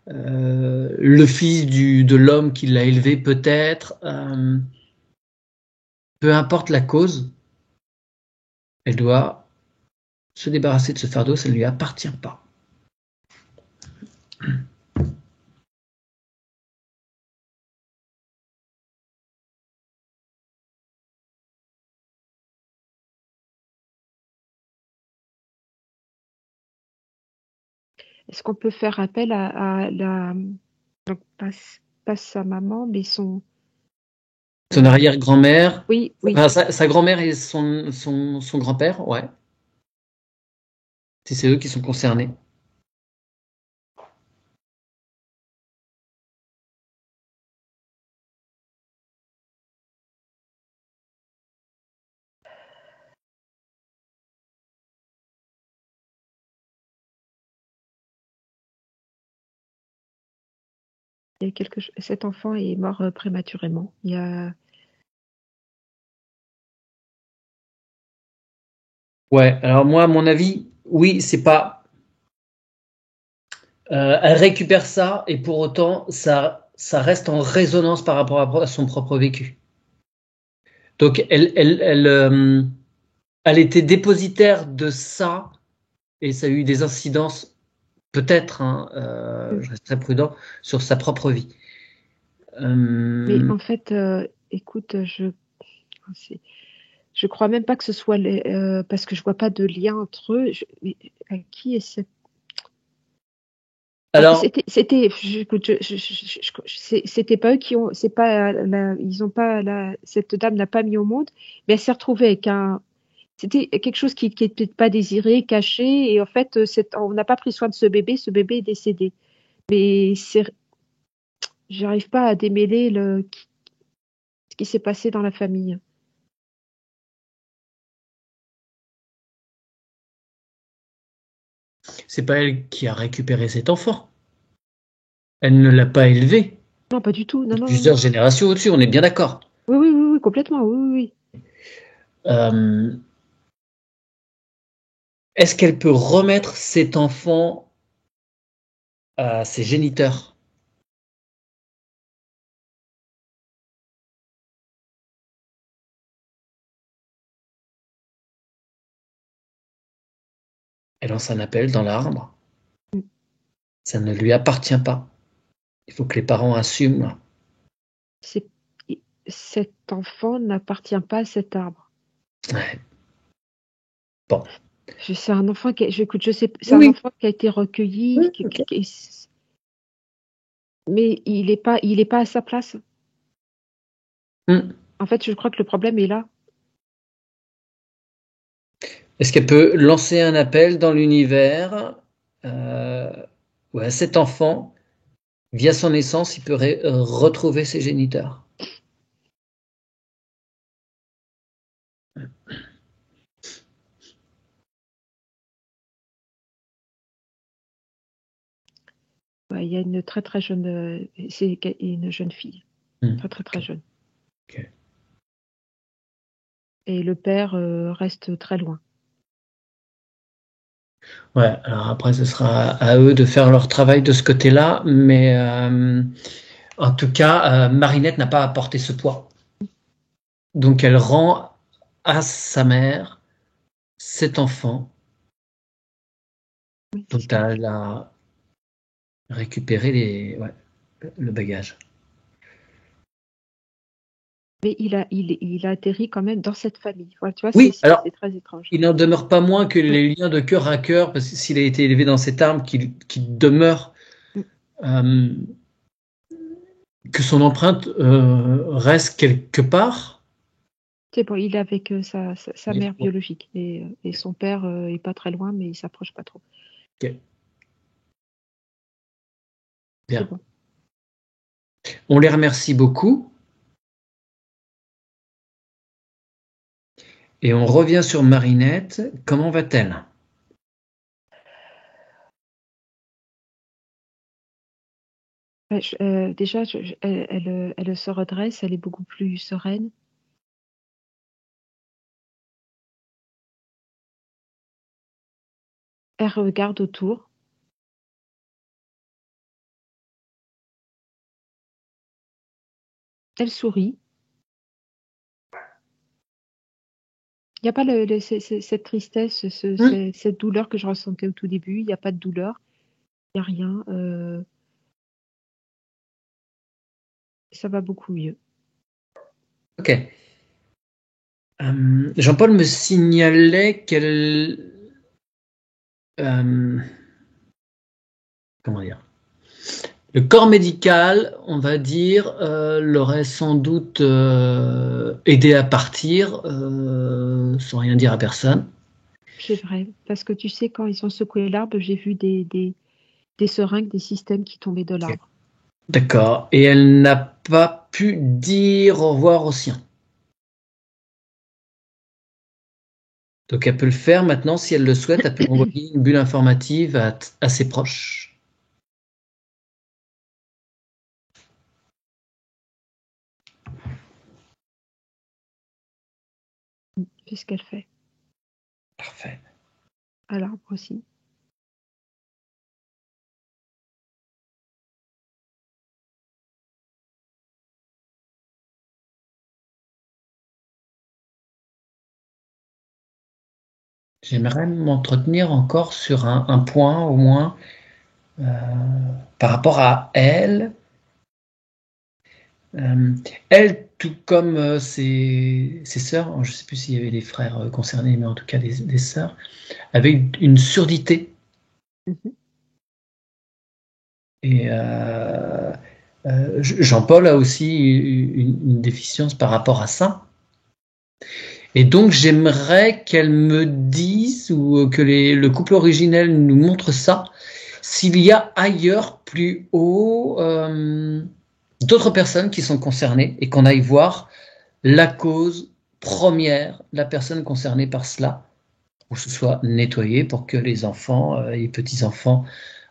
le fils de l'homme qui l'a élevé peut-être, peu importe la cause, elle doit se débarrasser de ce fardeau, ça ne lui appartient pas. Est-ce qu'on peut faire appel à la donc pas sa maman, mais son Son arrière-grand-mère, oui, oui. enfin, sa grand-mère et son grand-père, ouais, si c'est eux qui sont concernés. Il y a cet enfant est mort prématurément. Il y a Ouais, alors moi, à mon avis, oui, c'est pas. Elle récupère ça et pour autant, ça reste en résonance par rapport à son propre vécu. Donc, elle était dépositaire de ça et ça a eu des incidences, peut-être, hein, je reste très prudent, sur sa propre vie. mais en fait, écoute, je crois même pas que ce soit parce que je vois pas de lien entre eux. Mais à qui est cette Alors, écoute, c'était pas eux qui ont, c'est pas, ils ont pas, cette dame n'a pas mis au monde, mais elle s'est retrouvée avec c'était quelque chose qui était pas désiré, caché, et en fait, on n'a pas pris soin de ce bébé est décédé. Mais j'arrive pas à démêler ce qui s'est passé dans la famille. c'est pas elle qui a récupéré cet enfant. Elle ne l'a pas élevé. Non, pas du tout. Non, non, non, Plusieurs non. générations au-dessus, on est bien d'accord. Oui, oui, oui, oui, complètement. Oui, oui, Euh, Est-ce qu'elle peut remettre cet enfant à ses géniteurs? Elle lance un appel dans l'arbre. oui. Ça ne lui appartient pas. Il faut que les parents assument. C'est, cet enfant n'appartient pas à cet arbre. Ouais. Bon. C'est un enfant j'écoute, je sais, c'est un Oui, enfant qui a été recueilli, oui, ok. mais il est pas à sa place. Hmm. En fait, je crois que le problème est là. Est-ce qu'elle peut lancer un appel dans l'univers euh, ouais, cet enfant, via son naissance, il peut retrouver ses géniteurs? Ouais, il y a une très très jeune, c'est une jeune fille, Hmm. très très très jeune. Ok. Et le père reste très loin. Ouais, alors après, ce sera à eux de faire leur travail de ce côté-là, mais en tout cas, Marinette n'a pas apporté ce poids. Donc elle rend à sa mère cet enfant Oui, dont c'est ça. elle a récupéré ouais, le bagage. Mais il a atterri quand même dans cette famille. Voilà, tu vois, Oui, alors c'est très étrange. il n'en demeure pas moins que Mm, les liens de cœur à cœur, parce que s'il a été élevé dans cette arme, qu'il demeure, mm. euh, que son empreinte reste quelque part. C'est bon, il est avec sa Mais mère bon, biologique et son père est pas très loin, mais il s'approche pas trop. ok, C'est bien. bon. On les remercie beaucoup et on revient sur Marinette. Comment va-t-elle? Ouais, déjà, elle se redresse, elle est beaucoup plus sereine. Elle regarde autour. Elle sourit. Il n'y a pas cette tristesse, cette douleur que je ressentais au tout début. Il n'y a pas de douleur. Il n'y a rien. Ça va beaucoup mieux. Ok. Jean-Paul me signalait qu'elle... comment dire? Le corps médical, on va dire, l'aurait sans doute aidé à partir, sans rien dire à personne. C'est vrai. Parce que tu sais, quand ils ont secoué l'arbre, j'ai vu des seringues, des systèmes qui tombaient de l'arbre. D'accord. Et elle n'a pas pu dire au revoir aux siens. Donc elle peut le faire maintenant, si elle le souhaite, elle peut envoyer une bulle informative à ses proches. C'est ce qu'elle fait. Parfait. À l'arbre aussi. J'aimerais m'entretenir encore sur un point au moins par rapport à elle. Elle, tout comme ses sœurs, je ne sais plus s'il y avait des frères concernés, mais en tout cas des sœurs, avait une surdité. Mhm. Et Jean-Paul a aussi une déficience par rapport à ça. Et donc j'aimerais qu'elle me dise ou que le couple originel nous montre ça, s'il y a ailleurs plus haut d'autres personnes qui sont concernées et qu'on aille voir la cause première, la personne concernée par cela, pour que ce soit nettoyé pour que les enfants et petits-enfants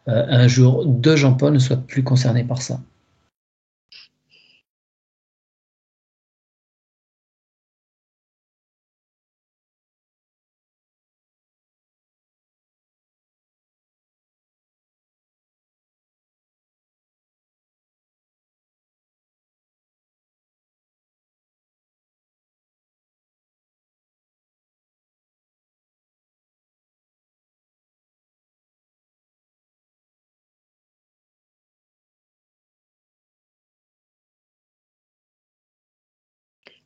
un jour de Jean-Paul ne soient plus concernés par ça.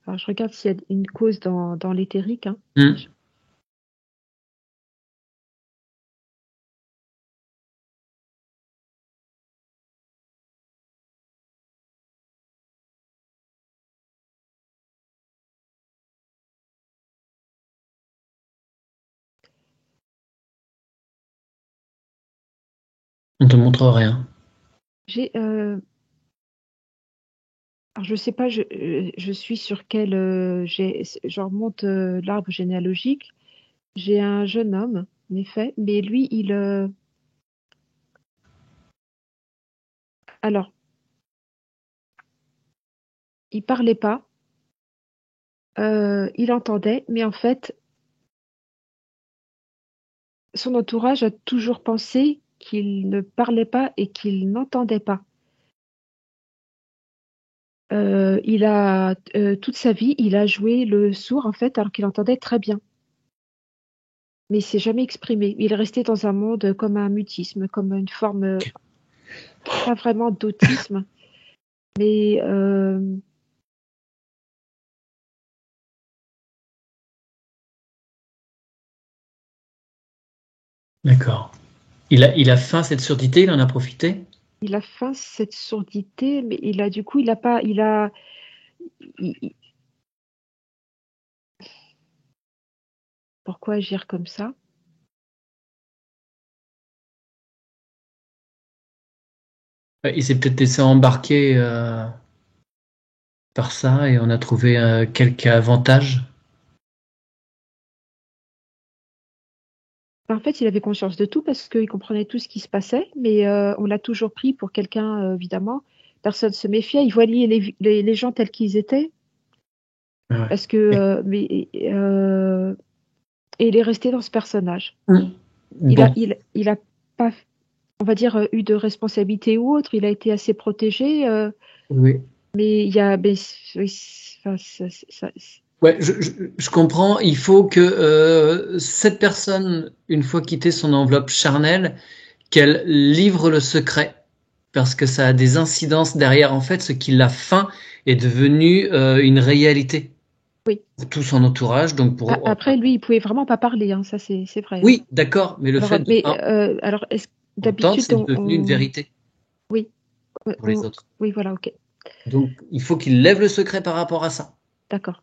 Alors, je regarde s'il y a une cause dans l'éthérique. Hein. On te montre rien. J'ai, alors je sais pas, je suis sur quel, je remonte l'arbre généalogique. J'ai un jeune homme, en effet, mais lui, alors, il parlait pas, il entendait, mais en fait, son entourage a toujours pensé qu'il ne parlait pas et qu'il n'entendait pas. Il a toute sa vie, il a joué le sourd en fait, alors qu'il entendait très bien. Mais il s'est jamais exprimé. Il est resté dans un monde comme un mutisme, comme une forme, pas vraiment d'autisme, mais D'accord. Il a faim, cette surdité, il en a profité? il a faim cette surdité, mais il a du coup, il a pas, il- pourquoi agir comme ça? Il s'est peut-être laissé embarquer par ça et on a trouvé quelques avantages. En fait, il avait conscience de tout parce qu'il comprenait tout ce qui se passait, mais on l'a toujours pris pour quelqu'un, évidemment. Personne ne se méfiait. Il voyait les gens tels qu'ils étaient, Ouais. parce que, et il est resté dans ce personnage. Bon, il a pas, on va dire, eu de responsabilité ou autre. Il a été assez protégé, oui. mais il y a, ben, oui, enfin, Ouais, je comprends. Il faut que cette personne, une fois quittée son enveloppe charnelle, qu'elle livre le secret, parce que ça a des incidences derrière. En fait, ce qui l'a faim est devenu une réalité oui. pour tout son entourage. Donc Après, lui, il pouvait vraiment pas parler, hein, ça c'est vrai, hein. oui, d'accord, mais le Alors, fait de pas alors, entendre, d'habitude, c'est devenu une vérité oui, pour les autres. oui, voilà, ok, Donc, il faut qu'il lève le secret par rapport à ça. d'accord.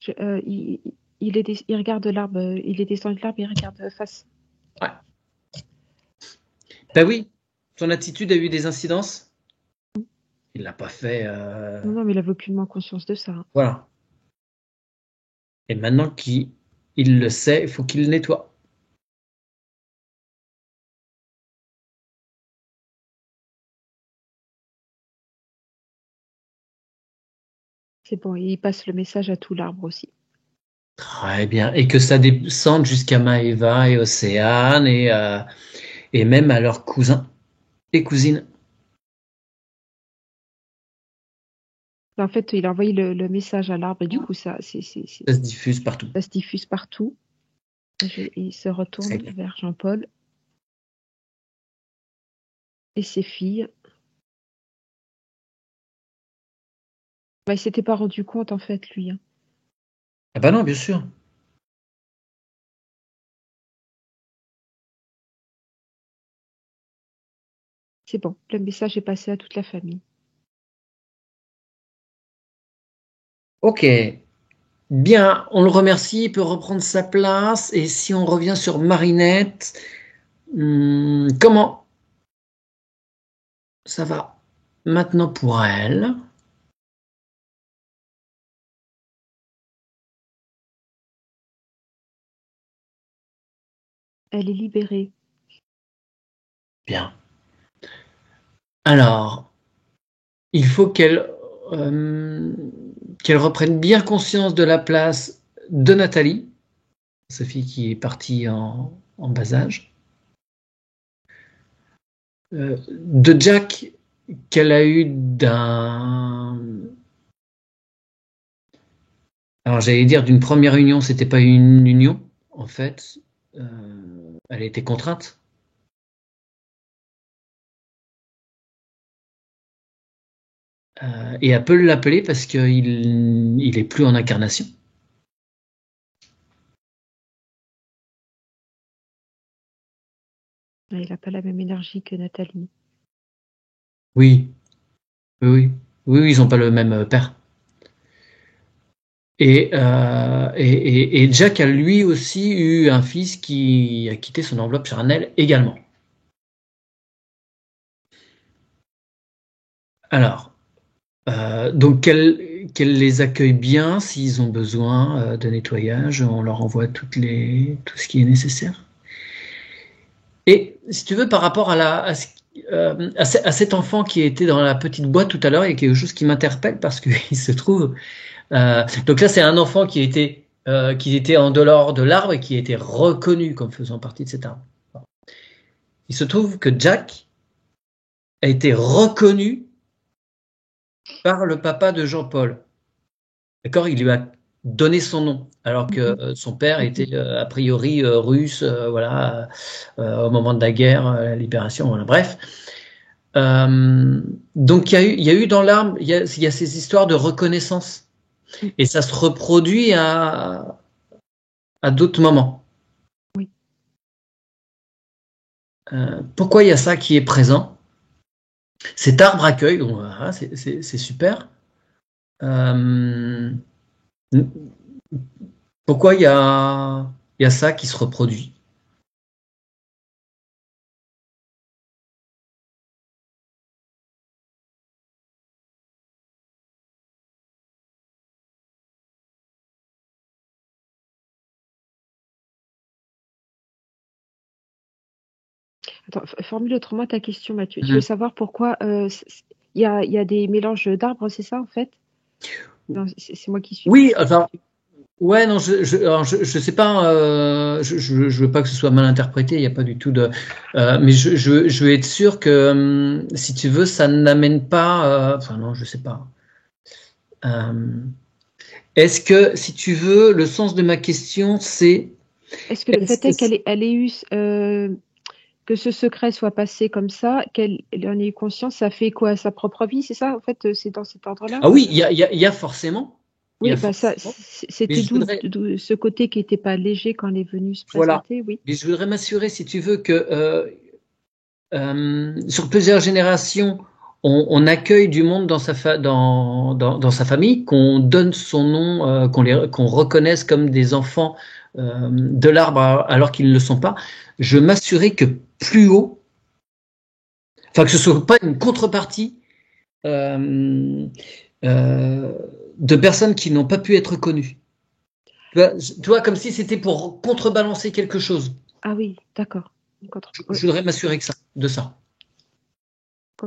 Je, il regarde l'arbre, il est descendu de l'arbre, il regarde face. Ouais. Ben oui, son attitude a eu des incidences. Il l'a pas fait. Non, non, mais il avait aucunement conscience de ça, hein. Voilà. Et maintenant qu'il le sait, il faut qu'il le nettoie. C'est bon, il passe le message à tout l'arbre aussi. Très bien. Et que ça descende jusqu'à Maëva et Océane et même à leurs cousins et cousines. En fait, il a envoyé le message à l'arbre et du coup, Ça se diffuse partout. ça se diffuse partout. Il se Très retourne bien. vers Jean-Paul et ses filles. Bah, il s'était pas rendu compte, en fait, lui, hein. Ah bah non, bien sûr. C'est bon, le message est passé à toute la famille. Ok. Bien, on le remercie, il peut reprendre sa place. Et si on revient sur Marinette, comment ça va maintenant pour elle? Elle est libérée. Bien. Alors, il faut euh, qu'elle reprenne bien conscience de la place de Nathalie, sa fille qui est partie en bas âge, de Jack qu'elle a eu d'un... Alors j'allais dire d'une première union, c'était pas une union, en fait. Elle a été contrainte. Et elle peut l'appeler parce qu'il est plus en incarnation. Il n'a pas la même énergie que Nathalie. Oui, oui, oui, oui, ils n'ont pas le même père. Et Jack a lui aussi eu un fils qui a quitté son enveloppe charnelle également. Alors, donc qu'elle les accueille bien s'ils ont besoin de nettoyage, on leur envoie tout ce qui est nécessaire. Et si tu veux, par rapport à cet enfant qui était dans la petite boîte tout à l'heure, il y a quelque chose qui m'interpelle parce qu'il se trouve. Donc là, c'est un enfant qui était en dehors de l'arbre et qui a été reconnu comme faisant partie de cet arbre. Il se trouve que Jack a été reconnu par le papa de Jean-Paul. D'accord? Il lui a donné son nom, alors que son père était a priori russe, voilà, au moment de la guerre, la libération, voilà. Bref. Donc il y a eu dans l'arbre, il y a ces histoires de reconnaissance, et ça se reproduit à d'autres moments. Oui. Pourquoi il y a ça qui est présent? Cet arbre accueille, donc voilà, c'est super. Euh, Pourquoi il y a ça qui se reproduit? Attends, formule autrement ta question, Mathieu. Tu veux savoir pourquoi il y a des mélanges d'arbres, c'est ça en fait? Non, c'est moi qui suis Oui, confuse. enfin, ouais, non, alors, je sais pas, je veux pas que ce soit mal interprété, il n'y a pas du tout de, mais je veux être sûr que, si tu veux, ça n'amène pas, enfin non, je sais pas. Euh, Est-ce que, si tu veux, le sens de ma question, c'est, Est-ce que le est-ce fait que, est elle ait eu que ce secret soit passé comme ça, qu'elle en ait eu conscience, ça fait quoi à sa propre vie, c'est ça en fait, c'est dans cet ordre-là? ah oui, il y a forcément, il y Oui, a bah ça, forcément, mais c'était je voudrais, d'où ce côté qui n'était pas léger quand elle est venue se voilà, présenter, oui. mais je voudrais m'assurer, si tu veux, que sur plusieurs générations, on accueille du monde dans dans sa famille, qu'on donne son nom, qu'on reconnaisse comme des enfants de l'arbre alors qu'ils ne le sont pas. Je m'assurer que plus haut, enfin que ce soit pas une contrepartie euh, euh, de personnes qui n'ont pas pu être connues. Tu vois, comme si c'était pour contrebalancer quelque chose. Ah oui, d'accord. Oui, Je voudrais m'assurer de ça,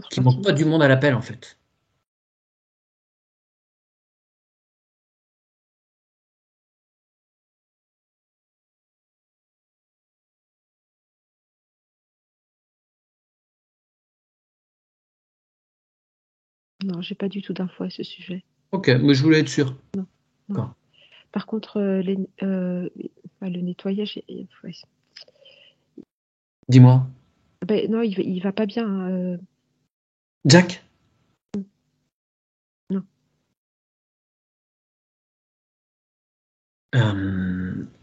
qu'il manque contrepartie pas du monde à l'appel en fait. non, j'ai pas du tout d'infos à ce sujet. Ok, mais je voulais être sûr. Non, non. D'accord. Par contre, le nettoyage, ouais. Dis-moi. Ben, non, il va pas bien, hein, Jack? non.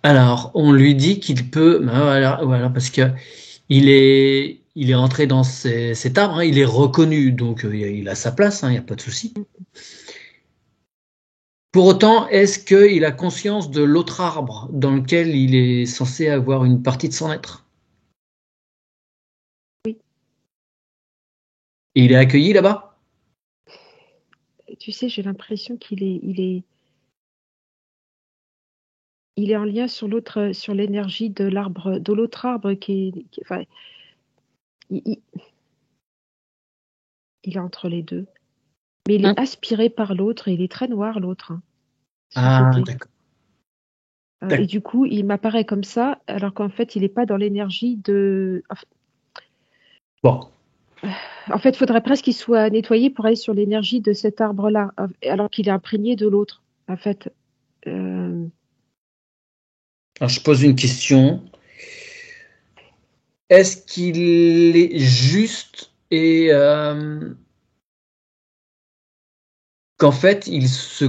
Alors, on lui dit qu'il peut, ben voilà, parce que il est entré dans cet arbre, hein, il est reconnu, donc il a sa place, hein, il n'y a pas de souci. Pour autant, est-ce qu'il a conscience de l'autre arbre dans lequel il est censé avoir une partie de son être? Oui, Et il est accueilli là-bas? tu sais, j'ai l'impression il est en lien sur l'autre, sur l'énergie de l'arbre, de l'autre arbre enfin, il, il- il est entre les deux. Mais il est Hein. aspiré par l'autre et il est très noir, l'autre, hein, son Ah, côté. d'accord. Et D'accord. du coup, il m'apparaît comme ça, alors qu'en fait, il n'est pas dans l'énergie de. Bon. En fait, il faudrait presque qu'il soit nettoyé pour aller sur l'énergie de cet arbre-là, alors qu'il est imprégné de l'autre. En fait, euh, Alors, je pose une question. Est-ce qu'il est juste et qu'en fait, il se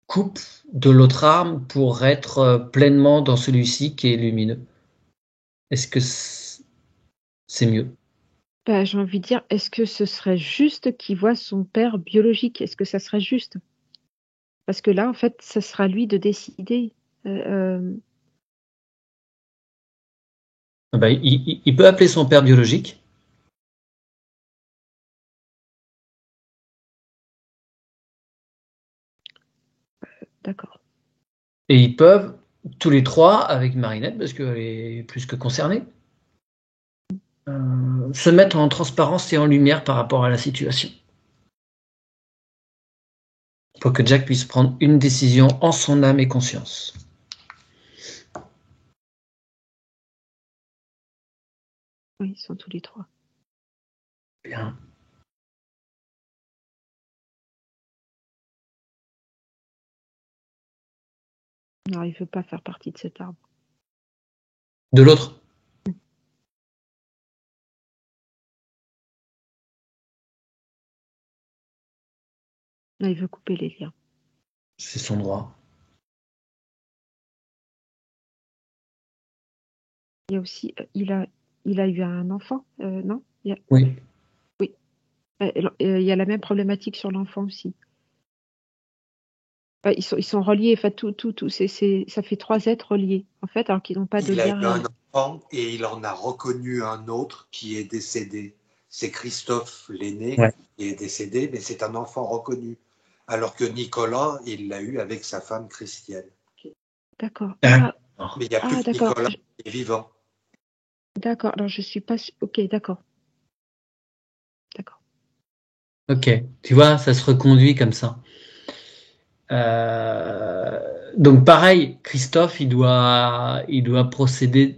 coupe de l'autre arme pour être pleinement dans celui-ci qui est lumineux? Est-ce que c'est mieux? bah, j'ai envie de dire, est-ce que ce serait juste qu'il voit son père biologique? Est-ce que ça serait juste? Parce que là, en fait, ça sera à lui de décider. Euh, Ah ben, il peut appeler son père biologique d'accord. et ils peuvent, tous les trois, avec Marinette, parce qu'elle est plus que concernée, se mettre en transparence et en lumière par rapport à la situation. Pour que Jack puisse prendre une décision en son âme et conscience. Oui, ils sont tous les trois. Bien. Non, il veut pas faire partie de cet arbre. De l'autre? Non, il veut couper les liens. C'est son droit. Il y a aussi, il a eu un enfant, non? Oui. Oui. Il y a la même problématique sur l'enfant aussi. Ils sont reliés, enfin, ça fait trois êtres reliés, en fait, alors qu'ils n'ont pas de Il a eu lien. un enfant et il en a reconnu un autre qui est décédé. C'est Christophe l'aîné Ouais. qui est décédé, mais c'est un enfant reconnu. Alors que Nicolas, il l'a eu avec sa femme Christiane. D'accord. Mais il n'y a plus que D'accord. Nicolas qui est vivant. D'accord. Alors, je suis pas. Ok, d'accord. D'accord. Ok, tu vois, ça se reconduit comme ça. Donc pareil, Christophe, il doit procéder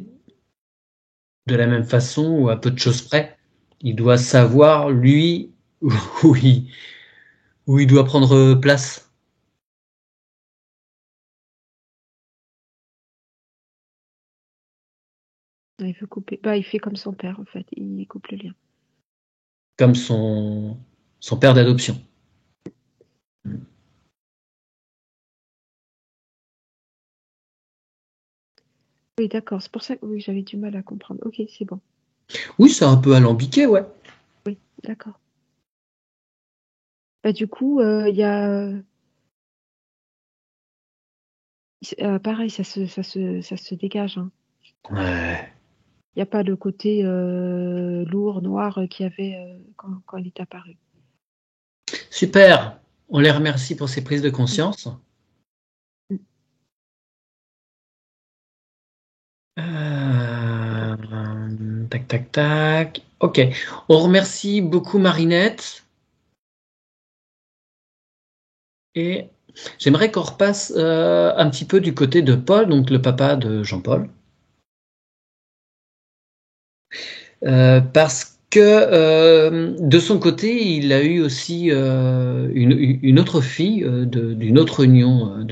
de la même façon ou à peu de choses près. Il doit savoir, lui, où il, où il doit prendre place. Il veut couper. Bah, il fait comme son père, en fait. Il coupe le lien. Comme son père d'adoption. Oui, d'accord. C'est pour ça que oui, j'avais du mal à comprendre. Ok, c'est bon. Oui, c'est un peu alambiqué, ouais. Oui, d'accord. Bah, du coup, il y a pareil, ça se dégage, hein. Ouais. Il n'y a pas le côté lourd, noir qu'il y avait quand il est apparu. Super. On les remercie pour ces prises de Mm. conscience. Mm. Tac, tac, tac. Ok. On remercie beaucoup Marinette. Et j'aimerais qu'on repasse un petit peu du côté de Paul, donc le papa de Jean-Paul. Parce que de son côté, il a eu aussi une autre fille d'une autre union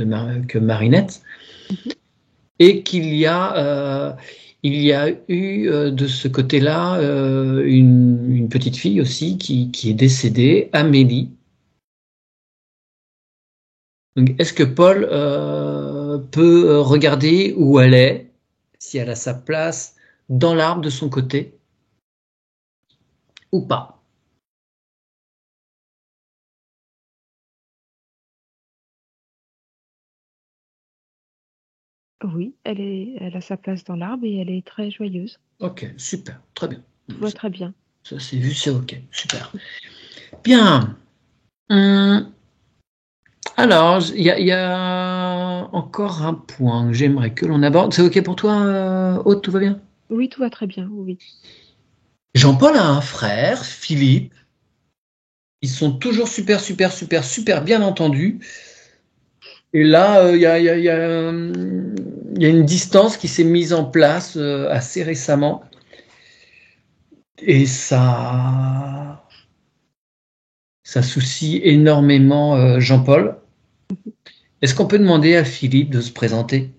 que Marinette, Mhm. et il y a eu de ce côté-là une petite fille aussi qui est décédée, Amélie. Donc, est-ce que Paul peut regarder où elle est, si elle a sa place dans l'arbre de son côté ou pas? Oui, elle a sa place dans l'arbre et elle est très joyeuse. Ok, super, très bien. Tout va très bien. Ça c'est vu, c'est ok, super. Bien. Hum, alors, il y a encore un point que j'aimerais que l'on aborde. C'est ok pour toi, Aude, tout va bien? Oui, tout va très bien. Oui. Jean-Paul a un frère, Philippe. Ils sont toujours super, super, super, super bien entendus. Et là, il y a une distance qui s'est mise en place assez récemment. Et ça soucie énormément Jean-Paul. Est-ce qu'on peut demander à Philippe de se présenter?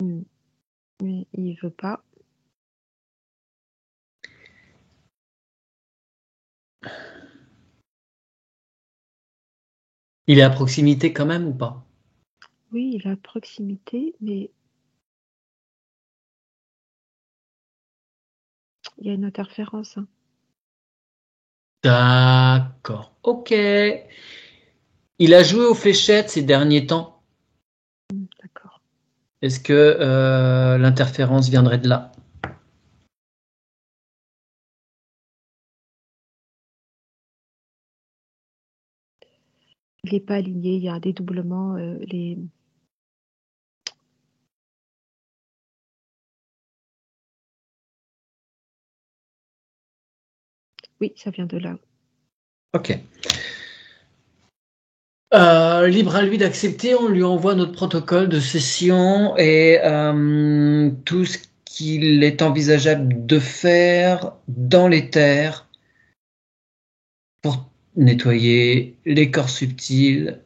Mm. Mais il veut pas. Il est à proximité quand même ou pas? Oui, il est à proximité, mais il y a une interférence, hein. D'accord. Ok. Il a joué aux fléchettes ces derniers temps. D'accord. Est-ce que l'interférence viendrait de là? Il n'est pas aligné. Il y a un dédoublement. Oui, ça vient de là. Ok. Libre à lui d'accepter, on lui envoie notre protocole de session et tout ce qu'il est envisageable de faire dans les terres pour nettoyer les corps subtils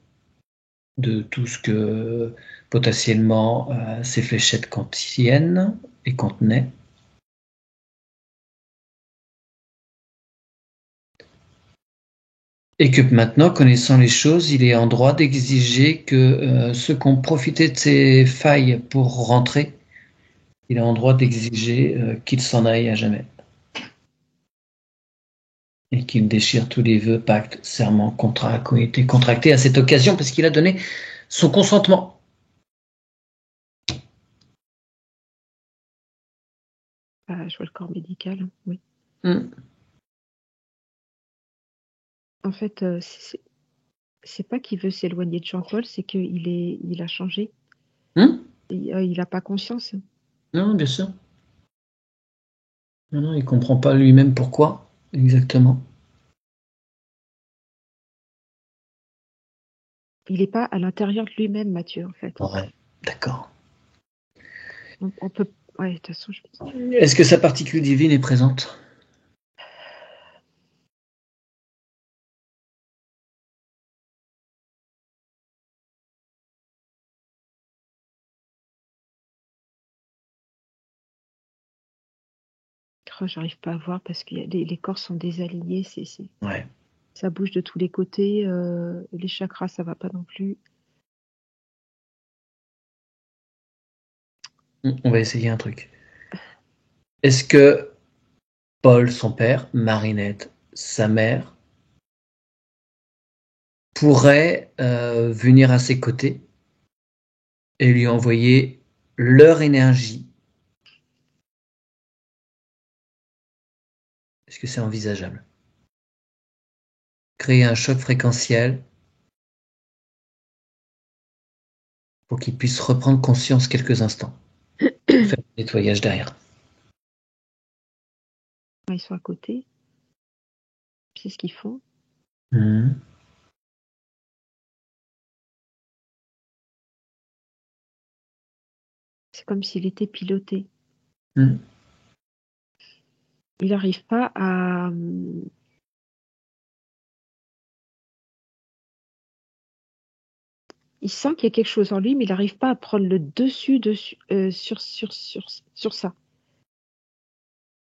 de tout ce que potentiellement ces fléchettes contiennent et contenaient. Et que maintenant, connaissant les choses, il est en droit d'exiger que ceux qui ont profité de ces failles pour rentrer, il est en droit d'exiger qu'ils s'en aillent à jamais. Et qu'il déchire tous les vœux, pactes, serments, contrats qui ont été contractés à cette occasion parce qu'il a donné son consentement. Je vois le corps médical, hein. Oui. Hmm. En fait, c'est pas qu'il veut s'éloigner de Jean-Paul, c'est qu'il a changé. Il n'a pas conscience. Non, bien sûr. Non, il comprend pas lui-même pourquoi, exactement. Il n'est pas à l'intérieur de lui-même, Mathieu, en fait. Ouais, d'accord. On peut... Ouais, de toute façon, Est-ce que sa particule divine est présente? j'arrive pas à voir parce que les corps sont désalignés. Ouais. Ça bouge de tous les côtés. Les chakras, ça va pas non plus. On va essayer un truc. Est-ce que Paul, son père, Marinette, sa mère, pourraient venir à ses côtés et lui envoyer leur énergie? Est-ce que c'est envisageable? Créer un choc fréquentiel pour qu'il puisse reprendre conscience quelques instants. Faire le nettoyage derrière. Ils sont à côté. C'est ce qu'ils font. C'est comme s'il était piloté. Il n'arrive pas à... Il sent qu'il y a quelque chose en lui, mais il n'arrive pas à prendre le dessus sur ça.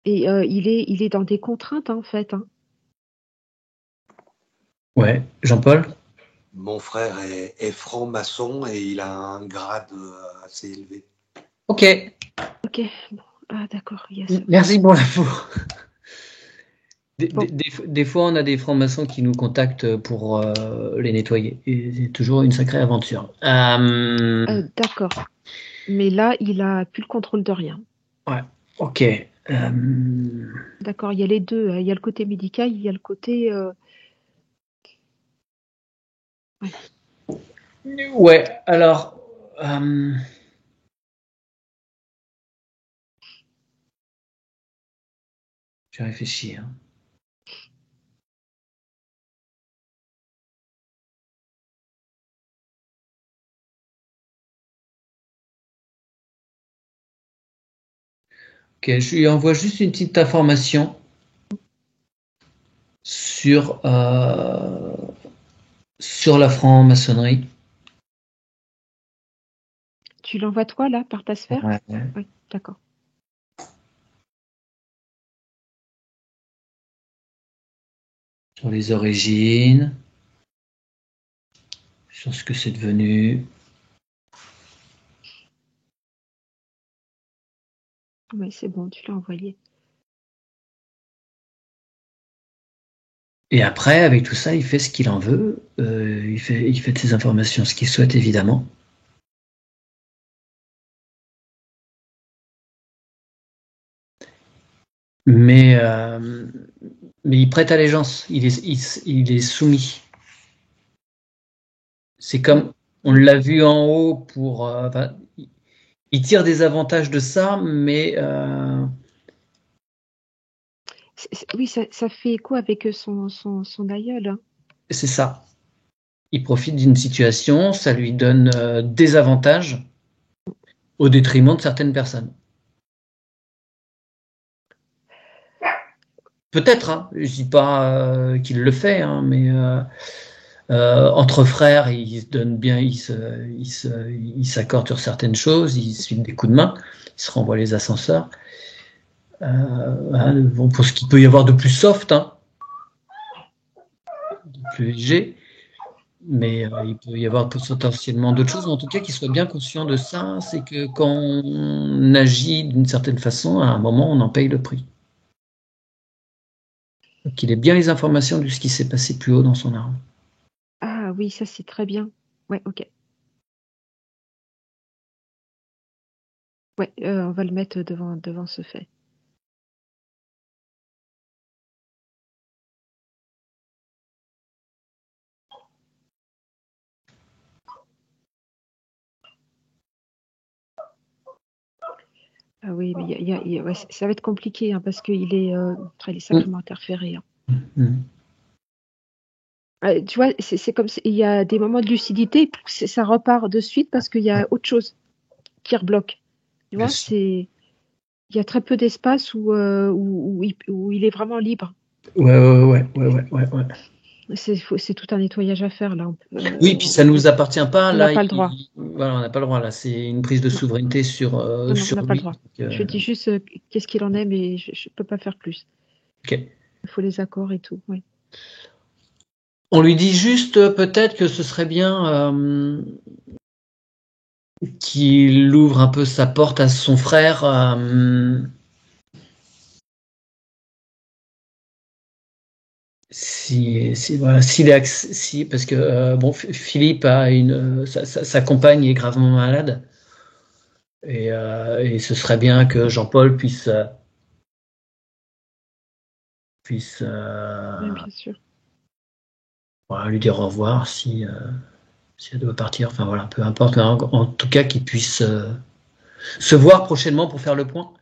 Et il est dans des contraintes, en fait. Ouais, Jean-Paul? Mon frère est franc-maçon et il a un grade assez élevé. Ok. Ok, bon. Ah d'accord, yes. Merci pour l'info. Bon. Des fois, on a des francs-maçons qui nous contactent pour les nettoyer. Et c'est toujours une sacrée aventure. D'accord. Mais là, il a plus le contrôle de rien. Ouais, ok. D'accord, il y a les deux. Il y a le côté médical, il y a le côté... Ouais, alors... je vais réfléchir. Ok, je lui envoie juste une petite information sur la franc-maçonnerie. Tu l'envoies toi, là, par ta sphère? Ouais. Oui, d'accord. Sur les origines, sur ce que c'est devenu. Oui, c'est bon, tu l'as envoyé. Et après, avec tout ça, il fait ce qu'il en veut. Il fait de ses informations ce qu'il souhaite, évidemment. Mais il prête allégeance. Il est soumis. C'est comme on l'a vu en haut pour. Il tire des avantages de ça, mais Oui, ça fait écho avec son aïeul. c'est ça. Il profite d'une situation, ça lui donne des avantages au détriment de certaines personnes. Peut-être, hein, je dis pas qu'il le fait, hein, mais entre frères, ils se donnent bien, ils s'accordent sur certaines choses, ils se filent des coups de main, ils se renvoient les ascenseurs. Bon, pour ce qu'il peut y avoir de plus soft, hein, de plus léger, mais il peut y avoir potentiellement d'autres choses. En tout cas, qu'il soit bien conscient de ça, c'est que quand on agit d'une certaine façon, à un moment, on en paye le prix. Donc, il ait bien les informations de ce qui s'est passé plus haut dans son arme. Ah oui, ça c'est très bien. Ouais, ok. Ouais, on va le mettre devant ce fait. Ah oui, mais ouais, ça va être compliqué hein, parce qu'il est, il est sacrément interféré. Hein. Mm. Tu vois, c'est comme il y a des moments de lucidité, ça repart de suite parce qu'il y a autre chose qui rebloque. Tu vois, il y a très peu d'espace où il est vraiment libre. Ouais. C'est tout un nettoyage à faire là. Oui, puis ça nous appartient pas. On Là, n'a pas le droit. voilà, on n'a pas le droit. Là, c'est une prise de Non. souveraineté sur Non, on sur n'a pas le lui. droit. Donc, Je dis juste qu'est-ce qu'il en est, mais je ne peux pas faire plus. ok. Il faut les accords et tout. Ouais. On lui dit juste peut-être que ce serait bien qu'il ouvre un peu sa porte à son frère. Voilà, parce que bon, Philippe a sa compagne est gravement malade et ce serait bien que Jean-Paul puisse Ouais, bien sûr. voilà, lui dire au revoir si elle doit partir. Enfin voilà, peu importe, mais en tout cas qu'il puisse se voir prochainement pour faire le point.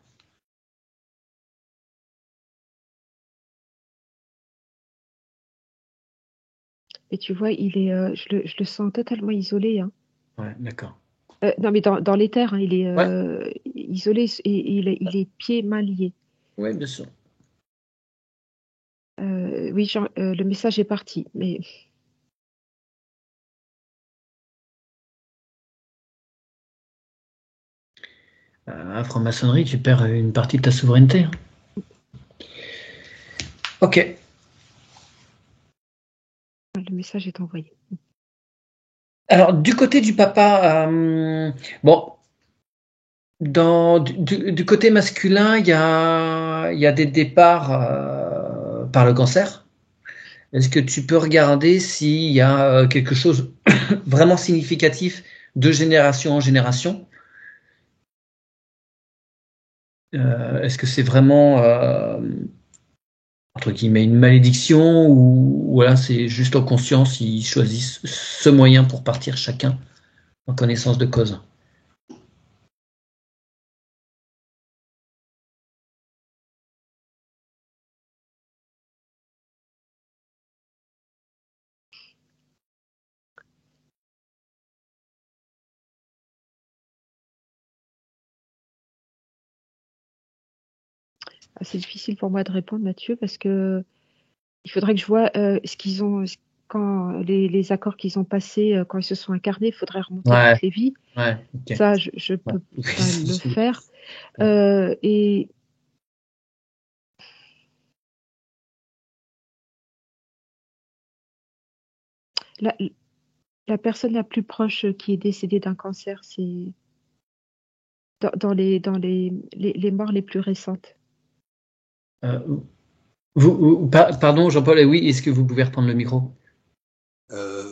Et tu vois, je le sens totalement isolé. Hein. Ouais, d'accord. Non, mais dans les terres, hein, il est Ouais, isolé et il est pieds, mains liés. ouais, bien sûr. Oui, le message est parti, mais Franc-maçonnerie, tu perds une partie de ta souveraineté. Hein. Ok. le message est envoyé. Alors, du côté du papa, bon, du côté masculin, il y a des départs par le cancer. Est-ce que tu peux regarder s'il y a quelque chose vraiment significatif de génération en génération? Est-ce que c'est vraiment entre guillemets une malédiction ou voilà, c'est juste en conscience, ils choisissent ce moyen pour partir chacun en connaissance de cause? C'est difficile pour moi de répondre, Mathieu, parce que il faudrait que je vois ce qu'ils ont, quand les accords qu'ils ont passés, quand ils se sont incarnés, il faudrait remonter Ouais, toutes les vies. ouais, ok. Ça, je Ouais. peux pas le faire. Ouais. Et la, la personne la plus proche qui est décédée d'un cancer, c'est dans les morts les plus récentes. Euh, pardon, Jean-Paul, oui, est-ce que vous pouvez reprendre le micro?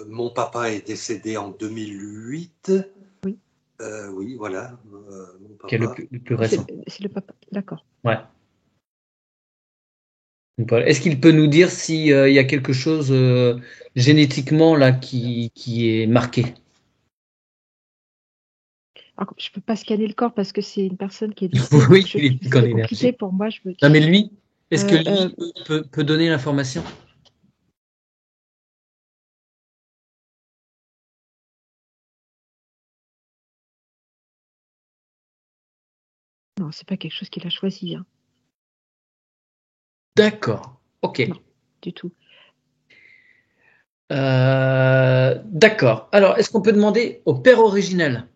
Mon papa est décédé en 2008. Oui, Oui, voilà, mon Qui est papa. le plus récent? c'est le papa. D'accord. Ouais. Paul. Est-ce qu'il peut nous dire s'il y a quelque chose génétiquement là qui est marqué? Alors, je peux pas scanner le corps parce que c'est une personne qui est décédée, Oui, donc il est qu'en c'est compliqué énergie. pour moi. Non, mais lui, est-ce que Euh, euh, lui peut donner l'information? non, c'est pas quelque chose qu'il a choisi. Hein. D'accord. Ok. Non, du tout. D'accord. Alors, est-ce qu'on peut demander au père originel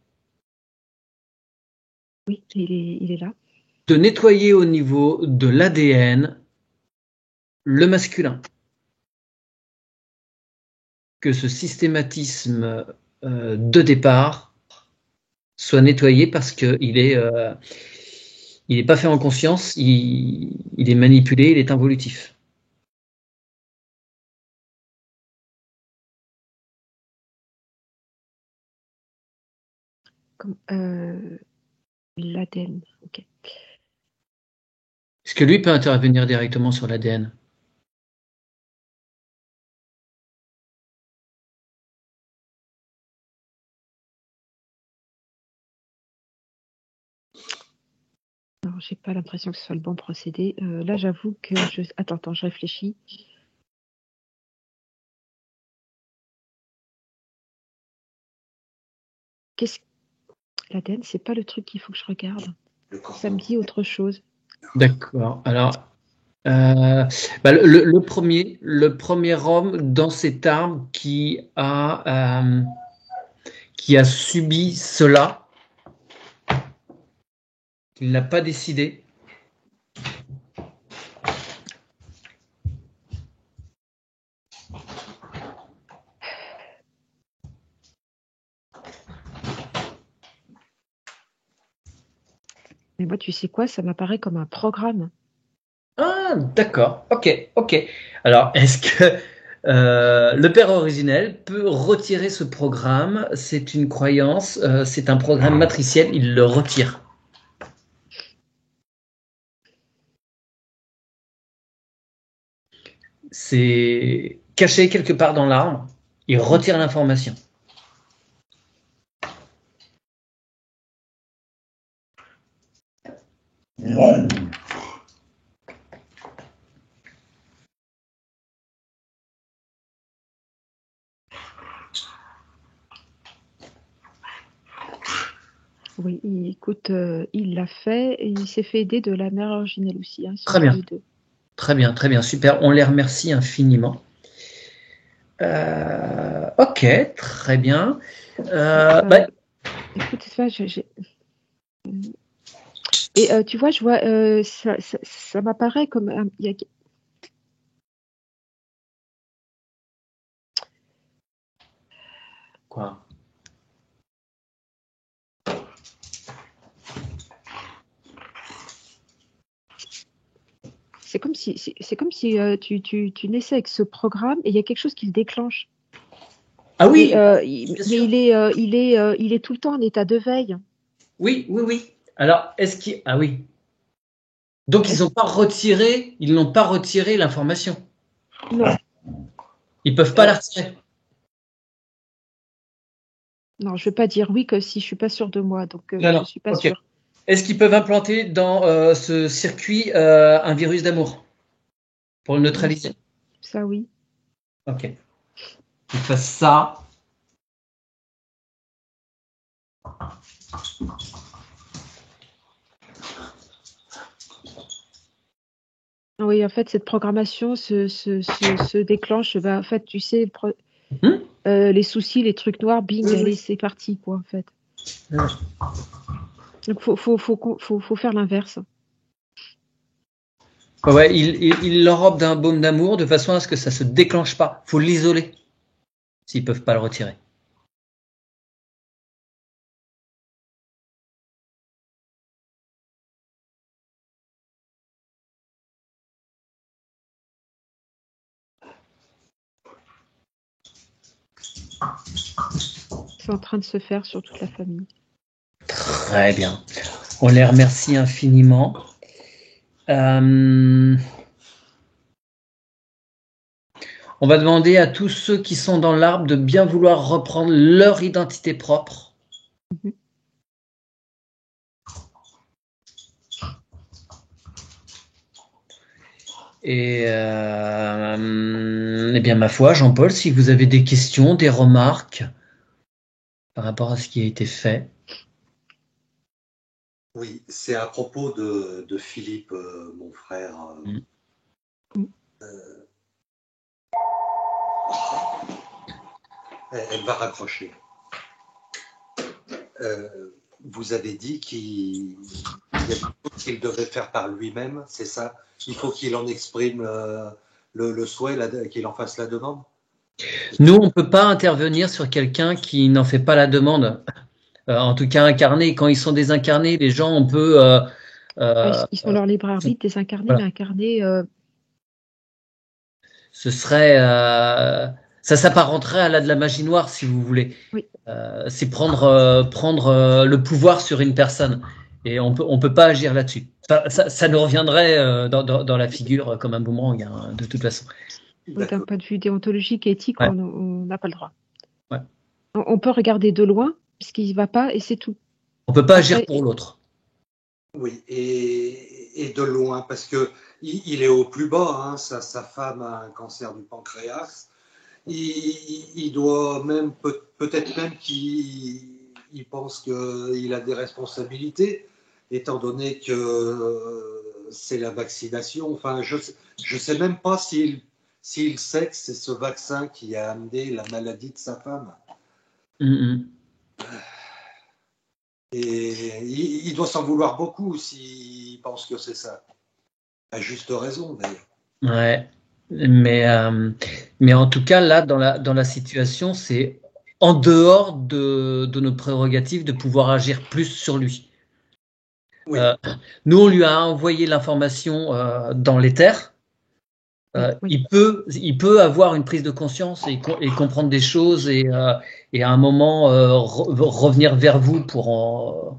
Oui, il est là. de nettoyer au niveau de l'ADN le masculin? Que ce systématisme de départ soit nettoyé parce que il est pas fait en conscience, il est manipulé, il est involutif. Comme, l'ADN. Ok. Est-ce que lui peut intervenir directement sur l'ADN? Alors, j'ai pas l'impression que ce soit le bon procédé. Là, j'avoue que je... Attends, je réfléchis. Qu'est-ce L'ADN, c'est pas le truc qu'il faut que je regarde. Ça me dit autre chose. D'accord. Alors, le premier homme dans cet arbre qui a subi cela, il n'a pas décidé. Mais moi, tu sais quoi, ça m'apparaît comme un programme. Ah, d'accord. Ok. Alors, est-ce que le père originel peut retirer ce programme? C'est une croyance, c'est un programme matriciel, il le retire. C'est caché quelque part dans l'arbre, il retire l'information. Oui, écoute, il l'a fait et il s'est fait aider de la mère originelle aussi. Hein, Très bien. Les deux. Très bien, super. On les remercie infiniment. Ok, très bien. Écoute, et tu vois, je vois, ça m'apparaît comme Quoi? c'est comme si tu naissais avec ce programme et il y a quelque chose qui le déclenche. Ah oui, il est tout le temps en état de veille. Oui. Alors, ah oui. Donc, ils n'ont pas retiré l'information. Non. Ils peuvent pas la retirer. Non, je ne veux pas dire oui que si je suis pas sûre de moi, donc je ne suis pas sûre. Est-ce qu'ils peuvent implanter dans ce circuit un virus d'amour pour le neutraliser? Ça, oui. Ok. Ils fassent ça. Oui, en fait, cette programmation se déclenche. En fait, tu sais, les soucis, les trucs noirs, bing, allez, c'est parti, quoi, en fait. Donc, faut faire l'inverse. Ouais, il l'enrobe d'un baume d'amour de façon à ce que ça se déclenche pas. Faut l'isoler s'ils peuvent pas le retirer. C'est en train de se faire sur toute la famille. Très bien. On les remercie infiniment. On va demander à tous ceux qui sont dans l'arbre de bien vouloir reprendre leur identité propre. Et eh bien, ma foi, Jean-Paul, si vous avez des questions, des remarques par rapport à ce qui a été fait. Oui, c'est à propos de Philippe, mon frère. Elle va raccrocher. Vous avez dit qu'il y a des choses qu'il devait faire par lui-même, c'est ça? Il faut qu'il en exprime le souhait, qu'il en fasse la demande? Nous, on ne peut pas intervenir sur quelqu'un qui n'en fait pas la demande. En tout cas, incarné. Quand ils sont désincarnés, les gens, on peut... ils sont leur libre arbitre, désincarnés, voilà. Mais incarnés... Ce serait... ça s'apparenterait à de la magie noire, si vous voulez. Oui. C'est prendre le pouvoir sur une personne. Et on peut pas agir là-dessus. Ça nous reviendrait dans la figure comme un boomerang, hein, de toute façon. Oui, d'un point de vue déontologique et éthique, ouais. on n'a pas le droit. Ouais. On peut regarder de loin, puisqu'il ne va pas, et c'est tout. On peut pas agir pour l'autre. Oui, et de loin, parce que il est au plus bas, hein, sa femme a un cancer du pancréas. Il doit même, peut-être même qu'il pense qu'il a des responsabilités, étant donné que c'est la vaccination. Enfin, je sais même pas s'il sait que c'est ce vaccin qui a amené la maladie de sa femme. Mhm. Et il doit s'en vouloir beaucoup s'il pense que c'est ça. À juste raison, d'ailleurs. Ouais. Mais, euh, mais en tout cas, là, dans la situation, c'est en dehors de nos prérogatives de pouvoir agir plus sur lui. Oui, Euh, Nous, on lui a envoyé l'information dans l'éther. Oui. Il peut avoir une prise de conscience et comprendre des choses et à un moment revenir vers vous pour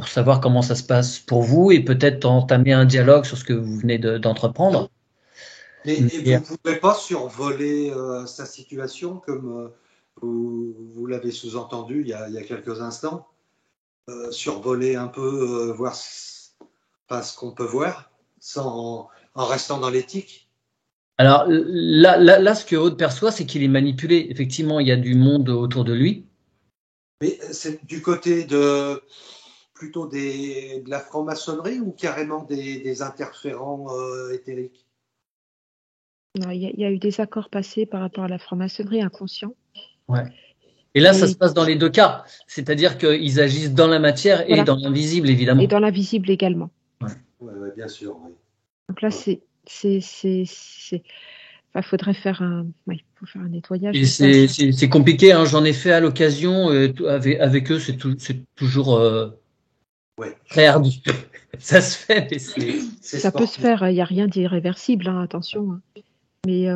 savoir comment ça se passe pour vous et peut-être entamer un dialogue sur ce que vous venez d'entreprendre. mais et vous Mais, ne pouvez pas survoler sa situation comme vous l'avez sous-entendu il y a quelques instants. Survoler un peu, voir enfin, ce qu'on peut voir, en restant dans l'éthique. alors là, ce que Aude perçoit, c'est qu'il est manipulé. Effectivement, il y a du monde autour de lui. Mais c'est du côté plutôt de la franc-maçonnerie ou carrément des interférents éthériques? Non, il y a eu des accords passés par rapport à la franc-maçonnerie inconscient. Ouais. Et là, ça se Et passe dans les deux cas. C'est-à-dire qu'ils agissent dans la matière et voilà. dans l'invisible, Et évidemment. dans l'invisible également. Ouais. Oui, ouais, bien sûr. Oui. Donc là, enfin, faudrait faire ouais, faut faire un nettoyage, Et je pense. c'est compliqué, hein. J'en ai fait à l'occasion. Avec eux, c'est toujours Ouais. très ardu. Ça se fait, C'est Ça peut se sportif. faire, il n'y a rien d'irréversible, hein, attention. Hein. Mais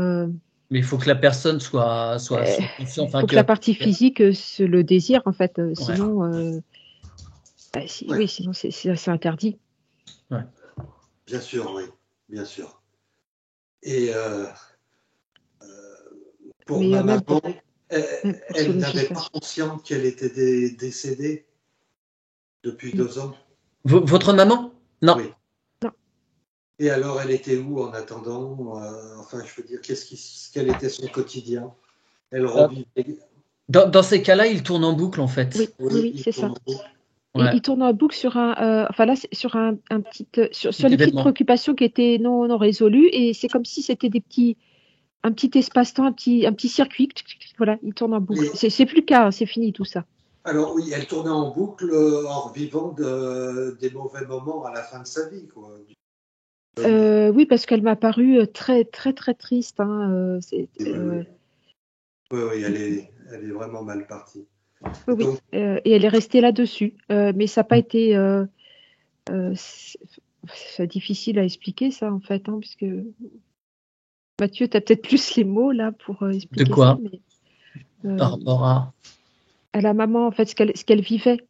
mais il faut que la personne soit consciente. il Enfin faut que la que, partie physique se le désire, en fait. ouais, Sinon, Ouais, oui, sinon c'est interdit. ouais. bien sûr, oui, bien sûr. Et pour Mais ma même maman, même pour elle sauver son n'avait frère. pas conscience qu'elle était décédée depuis Non, 2 ans. Votre maman? Non. Oui. non. Et alors, elle était où en attendant enfin, je veux dire, quel était son quotidien? Elle Euh, revivait. Dans ces cas-là, il tourne en boucle, en fait. Oui, oui, Oui, oui, il c'est tourne ça. en boucle. Et Ouais. il tourne en boucle sur enfin là, c'est sur un petit, sur Petit les petites événement. préoccupations qui étaient non résolues, et c'est comme si c'était un petit espace-temps, un petit circuit. Voilà, il tourne en boucle. Et C'est plus le cas, hein, c'est fini tout ça. alors, oui, elle tournait en boucle en revivant des mauvais moments à la fin de sa vie, quoi. Oui, parce qu'elle m'a paru très, très, très triste. Hein, Oui, oui, oui. Oui, oui, elle est vraiment mal partie. oui, oui. Donc, Et elle est restée là-dessus. Mais ça n'a pas été c'est difficile à expliquer ça, en fait, hein, puisque Mathieu, tu as peut-être plus les mots là pour De expliquer ça, quoi? mais Par euh, rapport à. à la maman, en fait, ce qu'elle vivait.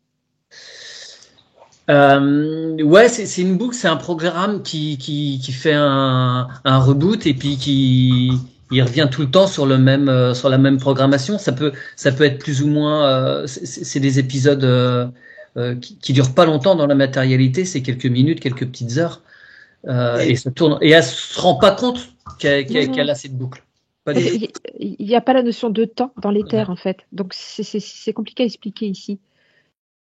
Ouais, c'est une boucle, c'est un programme qui fait un reboot et puis il revient tout le temps sur sur la même programmation. Ça peut être plus ou moins, c'est des épisodes qui durent pas longtemps dans la matérialité, c'est quelques minutes, quelques petites heures, et et, ça tourne. Et elle se rend pas compte Non, non, qu'elle non. a cette boucle. Pas du tout. et, Il n'y a pas la notion de temps dans les Ouais. terres, en fait. Donc, c'est compliqué à expliquer ici.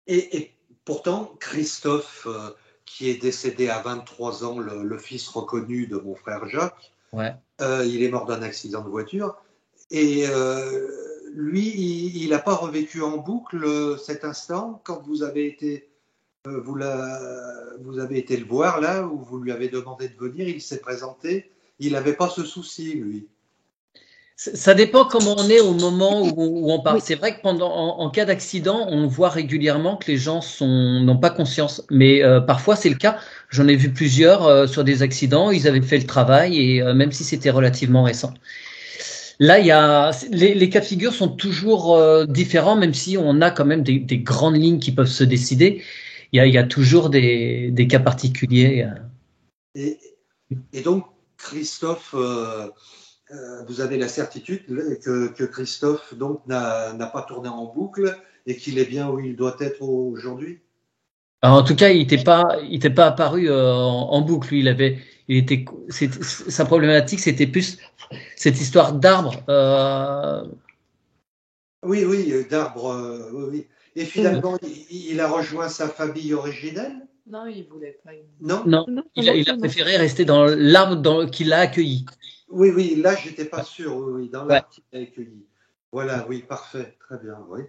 et pourtant, Christophe, qui est décédé à 23 ans, le fils reconnu de mon frère Jacques, Ouais. il est mort d'un accident de voiture. Et lui, il n'a pas revécu en boucle cet instant quand vous avez été, vous avez été le voir là, où vous lui avez demandé de venir, il s'est présenté. Il n'avait pas ce souci, lui. Ça dépend comment on est au moment où on part. Oui, C'est vrai que en cas d'accident, on voit régulièrement que les gens n'ont pas conscience. Mais parfois, c'est le cas. J'en ai vu plusieurs sur des accidents. Ils avaient fait le travail et même si c'était relativement récent. Là, les cas de figure sont toujours différents, même si on a quand même des grandes lignes qui peuvent se décider. Il y a toujours des cas particuliers. Et, et donc, Christophe, vous avez la certitude que Christophe donc n'a pas tourné en boucle et qu'il est bien où il doit être aujourd'hui? Alors, en tout cas, il était pas apparu en boucle. Lui, sa problématique, c'était plus cette histoire d'arbre. Oui, oui, d'arbre, oui, oui. Et finalement, il a rejoint sa famille originelle? Non, il voulait pas. Non? Non, il a préféré rester dans l'arbre qui l'a accueilli. Oui, oui, là, j'étais pas sûr. Oui, oui, dans Ouais. l'arbre qu'il a accueilli. Voilà, oui, parfait, très bien, oui.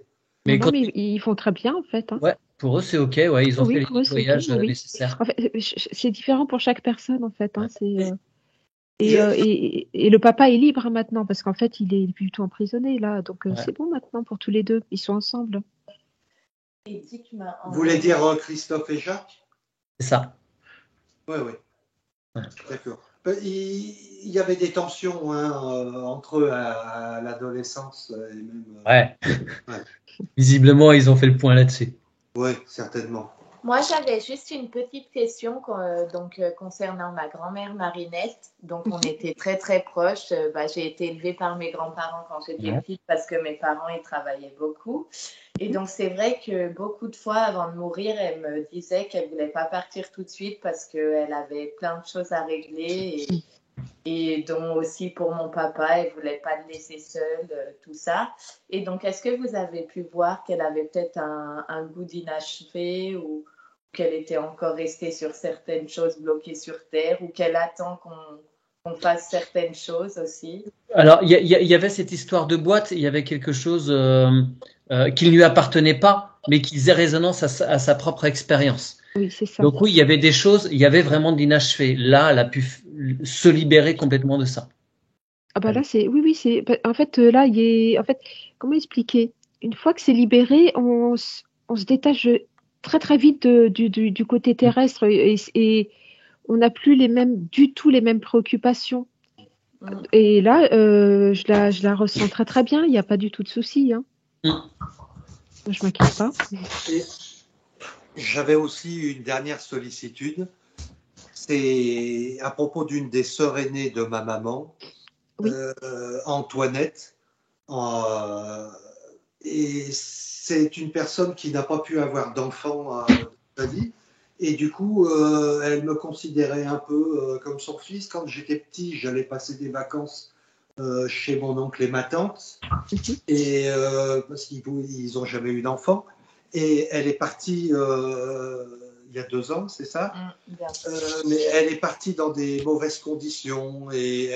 Mais Non, mais ils font très bien, en fait. Hein. Ouais, pour eux, c'est OK. Ouais, ils ont Oui, fait pour les eux, c'est voyages OK, oui. nécessaires. En fait, c'est différent pour chaque personne, en fait. Hein. Et- Et le papa est libre hein, maintenant, parce qu'en fait, il est plus du tout emprisonné, là. Donc, Ouais. c'est bon maintenant pour tous les deux. Ils sont ensemble. Et dis que m'a Vous voulez dire Christophe et Jacques? C'est ça. Oui, oui. Ouais. D'accord. Il y avait des tensions hein, entre eux à l'adolescence. Et même, Ouais. Ouais. Visiblement, ils ont fait le point là-dessus. Oui, certainement. Moi, j'avais juste une petite question concernant ma grand-mère Marinette. Donc, on était très, très proches. J'ai été élevée par mes grands-parents quand j'étais petite parce que mes parents, ils travaillaient beaucoup. Et donc, c'est vrai que beaucoup de fois, avant de mourir, elle me disait qu'elle ne voulait pas partir tout de suite parce qu'elle avait plein de choses à régler et dont aussi pour mon papa, elle ne voulait pas le laisser seul, tout ça. Et donc, est-ce que vous avez pu voir qu'elle avait peut-être un goût d'inachevé ou qu'elle était encore restée sur certaines choses bloquées sur Terre ou qu'elle attend qu'on fasse certaines choses aussi? Alors, il y avait cette histoire de boîte, il y avait quelque chose qui ne lui appartenait pas, mais qui faisait résonance à sa propre expérience. Oui, c'est ça. Donc oui, il y avait des choses, il y avait vraiment de l'inachevé. Là, elle a pu se libérer complètement de ça. Ah bah là, oui, c'est. En fait, là, en fait, comment expliquer? Une fois que c'est libéré, on se détache très très vite du côté terrestre et on n'a plus du tout les mêmes préoccupations. Et là, je la ressens très très bien. Il n'y a pas du tout de souci. Hein. Je m'inquiète pas. Et j'avais aussi une dernière sollicitude. C'est à propos d'une des sœurs aînées de ma maman, Oui. Antoinette. Et c'est une personne qui n'a pas pu avoir d'enfant de sa vie. Et du coup, elle me considérait un peu comme son fils. Quand j'étais petit, j'allais passer des vacances chez mon oncle et ma tante, et parce qu'ils n'ont jamais eu d'enfant. Et elle est partie il y a 2 ans, c'est ça? Mais elle est partie dans des mauvaises conditions et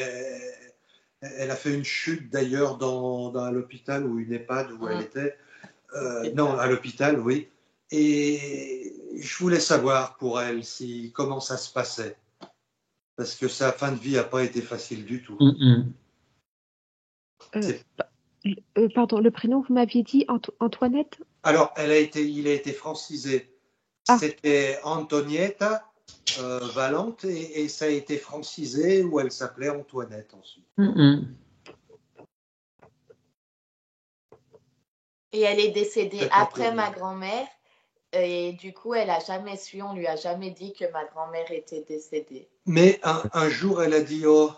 elle a fait une chute d'ailleurs dans l'hôpital ou une EHPAD où elle était. Non, à l'hôpital, oui. Et je voulais savoir pour elle comment ça se passait. Parce que sa fin de vie n'a pas été facile du tout. Pardon, le prénom, vous m'aviez dit Antoinette? Alors, il a été francisé. C'était Antonietta Valente et ça a été francisé où elle s'appelait Antoinette ensuite. Et elle est décédée après ma grand-mère. Et du coup, elle n'a jamais su, on lui a jamais dit que ma grand-mère était décédée. Mais un jour, elle a dit, oh,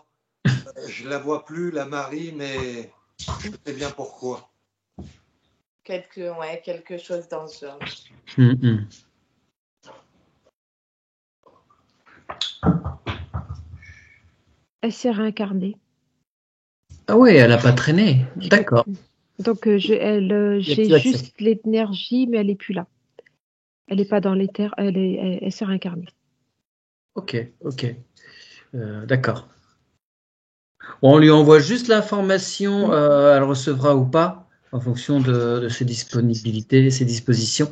je la vois plus, la Marie, mais je sais bien pourquoi. Quelque chose dans ce genre. Elle s'est réincarnée. Ah oui, elle n'a pas traîné. D'accord. Donc, j'ai juste l'énergie, mais elle n'est plus là. Elle n'est pas dans l'éther, elle s'est réincarnée. Ok. D'accord. Bon, on lui envoie juste l'information, elle recevra ou pas, en fonction de ses disponibilités, ses dispositions.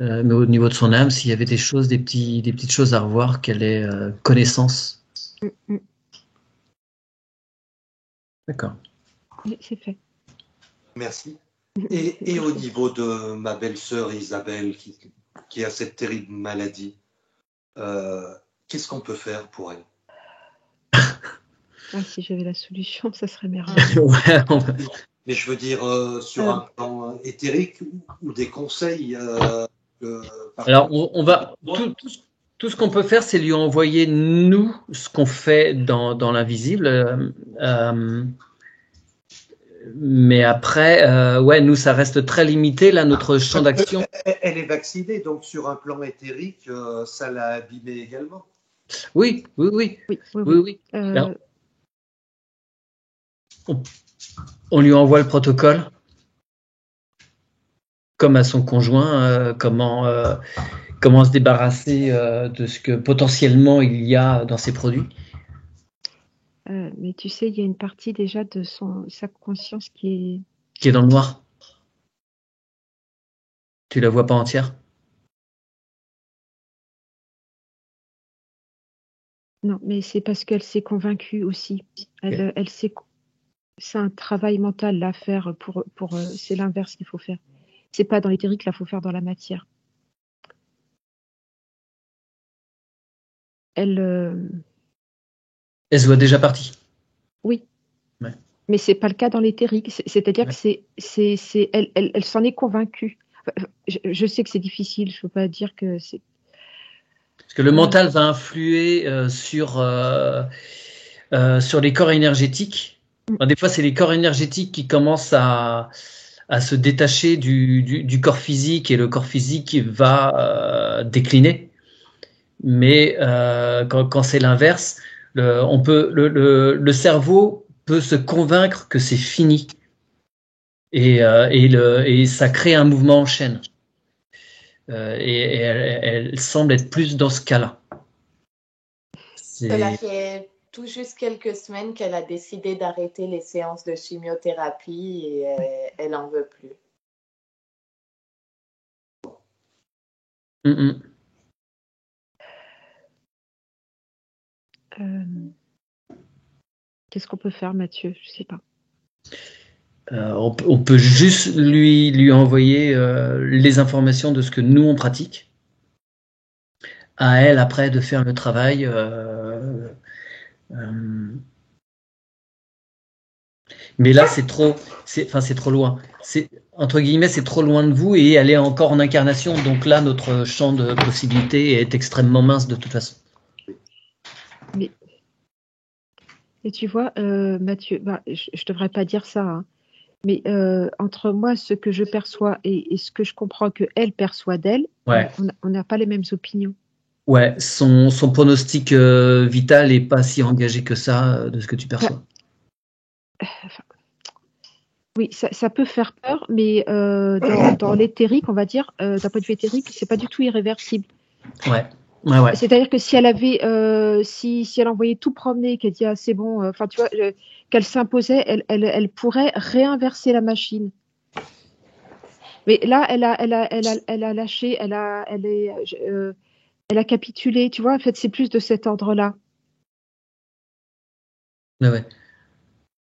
Mais au niveau de son âme, s'il y avait des petites choses à revoir, qu'elle ait connaissance. D'accord. Oui, c'est fait. Merci. Et au niveau de ma belle-sœur Isabelle, qui a cette terrible maladie, qu'est-ce qu'on peut faire pour elle? Si j'avais la solution, ça serait merveilleux. Mais je veux dire, sur un plan éthérique ou des conseils. Alors, on va tout ce qu'on peut faire, c'est lui envoyer nous ce qu'on fait dans l'invisible. Mais après, ouais, nous, ça reste très limité, là, notre champ d'action. Elle est vaccinée, donc sur un plan éthérique, ça l'a abîmée également. Oui. Oui. Alors, on lui envoie le protocole, comme à son conjoint, comment se débarrasser de ce que potentiellement il y a dans ses produits. Mais tu sais, il y a une partie déjà de sa conscience qui Qui est dans le noir. Tu la vois pas entière? Non, mais c'est parce qu'elle s'est convaincue aussi. Elle sait. C'est un travail mental là à faire c'est l'inverse qu'il faut faire. C'est pas dans l'éthérique, là, il faut faire dans la matière. Elle se voit déjà partie. Oui. Ouais. Mais c'est pas le cas dans l'éthérique. C'est-à-dire que elle s'en est convaincue. Je sais que c'est difficile. Je peux pas dire que c'est. Parce que le mental va influer sur les corps énergétiques. Enfin, des fois, c'est les corps énergétiques qui commencent à se détacher du corps physique et le corps physique va décliner. Mais quand c'est l'inverse, le cerveau peut se convaincre que c'est fini et ça crée un mouvement en chaîne. Et elle semble être plus dans ce cas-là. Cela fait tout juste quelques semaines qu'elle a décidé d'arrêter les séances de chimiothérapie et elle n'en veut plus. Qu'est-ce qu'on peut faire, Mathieu? Je sais pas. On peut juste lui envoyer les informations de ce que nous on pratique. À elle après de faire le travail. Mais là c'est trop loin. Entre guillemets, c'est trop loin de vous et elle est encore en incarnation. Donc là, notre champ de possibilités est extrêmement mince de toute façon. Et tu vois, Mathieu, je devrais pas dire ça, hein, mais entre moi, ce que je perçois et ce que je comprends que elle perçoit d'elle, ouais. On n'a pas les mêmes opinions. Ouais, son pronostic vital n'est pas si engagé que ça de ce que tu perçois. Oui, ça peut faire peur, mais dans l'éthérique, on va dire, d'un point de vue éthérique, c'est pas du tout irréversible. Ouais. C'est-à-dire que si elle avait, si elle envoyait tout promener, qu'elle dit ah, c'est bon, enfin tu vois, qu'elle s'imposait, elle pourrait réinverser la machine. Mais là, elle a lâché, elle a capitulé, tu vois. En fait, c'est plus de cet ordre-là. Ouais.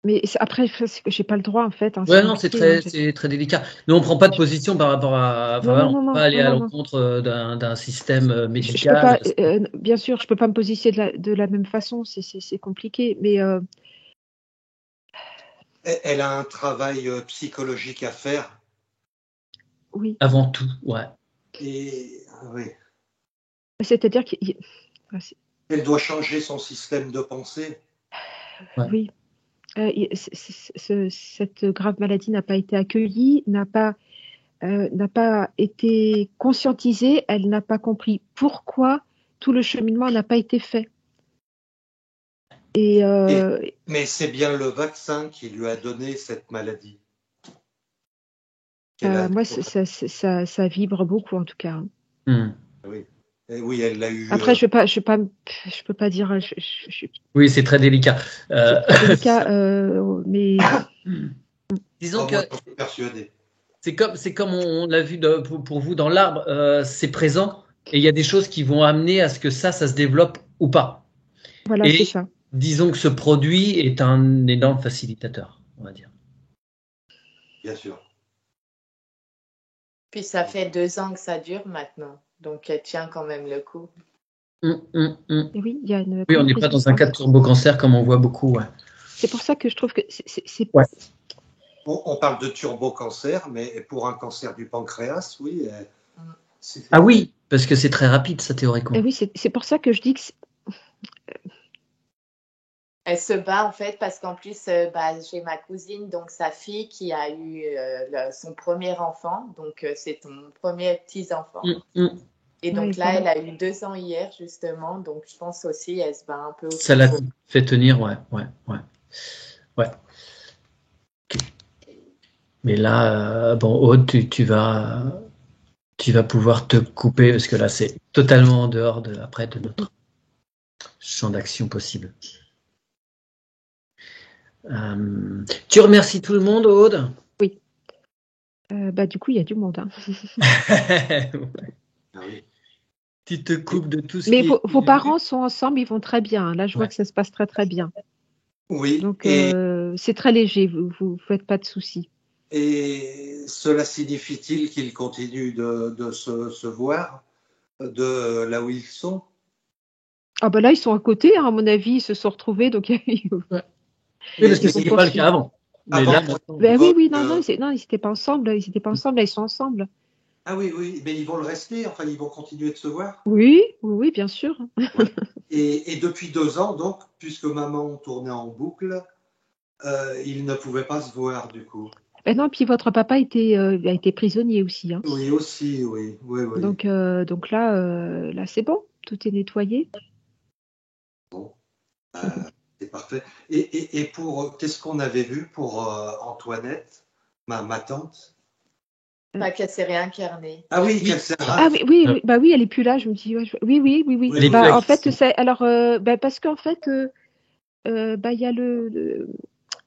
Mais après, j'ai pas le droit en fait. Hein, ouais, non, c'est très délicat. Nous, on prend pas de position par rapport à. Enfin, on peut pas aller à l'encontre d'un système médical. Je peux pas, bien sûr, je peux pas me positionner de la même façon. C'est compliqué, mais. Elle a un travail psychologique à faire. Oui. Avant tout, ouais. Et oui. C'est-à-dire qu'elle doit changer son système de pensée. Ouais. Oui. Cette grave maladie n'a pas été accueillie, n'a pas été conscientisée, elle n'a pas compris pourquoi tout le cheminement n'a pas été fait. Mais c'est bien le vaccin qui lui a donné cette maladie. Moi, ça vibre beaucoup en tout cas. Oui. Et oui, elle l'a eu. Après, je peux pas dire. Oui, c'est très délicat. C'est très délicat, mais disons que persuadé. C'est comme on l'a vu pour vous dans l'arbre, c'est présent et il y a des choses qui vont amener à ce que ça se développe ou pas. Voilà, c'est ça. Disons que ce produit est un énorme facilitateur, on va dire. Bien sûr. Puis ça fait 2 ans que ça dure maintenant, donc elle tient quand même le coup. Oui, il y a une. Oui, on n'est pas dans un cas de turbo-cancer comme on voit beaucoup. Ouais. C'est pour ça que je trouve que c'est. Ouais. On parle de turbo-cancer, mais pour un cancer du pancréas, oui. Ah oui, parce que c'est très rapide, ça, théoriquement. Oui, c'est pour ça que je dis que Elle se bat en fait parce qu'en plus, j'ai ma cousine, donc sa fille, qui a eu son premier enfant. Donc, c'est ton premier petit-enfant. Et donc Oui, là, voilà. elle a eu 2 ans hier, justement. Donc, je pense aussi, elle se bat un peu Ça aussi l'a pour. fait tenir, ouais. Ok. Mais là, bon, Aude, tu vas pouvoir te couper parce que là, c'est totalement en dehors de notre champ d'action possible. Tu remercies tout le monde, Aude? Oui. Du coup, il y a du monde. Hein. Ah oui. Tu te coupes de tout ce Mais qui est... vos parents sont ensemble, ils vont très bien. Là, je vois Ouais. que ça se passe très, très bien. Oui, Donc, c'est très léger, vous faites pas de soucis. et cela signifie-t-il qu'ils continuent de se voir de là où ils sont? Ah ben là, ils sont à côté, hein, à mon avis, ils se sont retrouvés, donc ils Oui, parce Mais, que vont c'était pas le cas poursuivre. avant. Mais avant là, qu'on maintenant... Ben évoque, oui, non, ils n'étaient pas ensemble, ils n'étaient pas ensemble, là, ils sont ensemble. ah oui, oui, mais ils vont le rester, enfin, ils vont continuer de se voir. Oui, oui, bien sûr. Ouais. Et depuis 2 ans, donc, puisque maman tournait en boucle, ils ne pouvaient pas se voir du coup. Ben non, puis votre papa a été prisonnier aussi. Hein. Oui, aussi, oui, oui, oui. Donc là, c'est bon, tout est nettoyé. Bon, c'est parfait. Et pour, qu'est-ce qu'on avait vu pour Antoinette, ma tante? Pas qu'elle s'est réincarnée. Ah oui, Oui. qu'elle s'est Ah oui, oui, oui, bah oui, elle est plus là. Je me dis, ouais, oui, oui, oui, oui. Oui, Elle est oui. plus Bah en active. fait, c'est alors, parce qu'en fait, il y a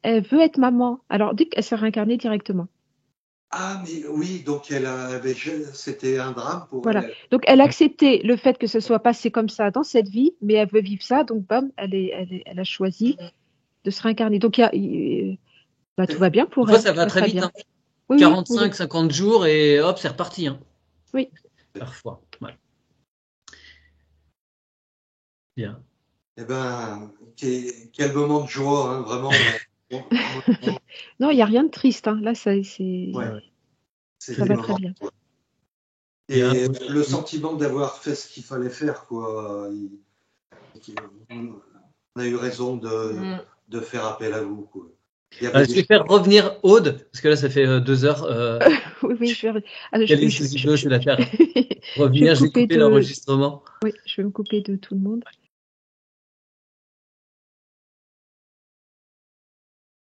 elle veut être maman. Alors, dès qu'elle s'est réincarnée directement. Ah, mais oui, donc c'était un drame pour Voilà. elle. Donc, elle a accepté le fait que ce soit passé comme ça dans cette vie, mais elle veut vivre ça. Donc, bam, elle a choisi de se réincarner. Donc, tout va bien Des pour fois, elle. ça Tout va va très très vite. bien. Hein. Oui, oui, oui, 45, oui. 50 jours et hop, c'est reparti. Hein. Oui. Parfois. Ouais. Bien. Eh ben, quel moment de joie, hein, vraiment. Non, il n'y a rien de triste. Hein. Là, Ouais, c'est ça des va très moments. bien. Bien. Et le sentiment d'avoir fait ce qu'il fallait faire, quoi. On a eu raison de faire appel à vous, quoi. Il y avait Je vais faire revenir Aude, parce que là, ça fait 2 heures Oui, oui, qu'elle est sous hypnose, je vais la faire je vais me revenir. Je vais couper couper de, l'enregistrement. oui, je vais me couper de tout le monde.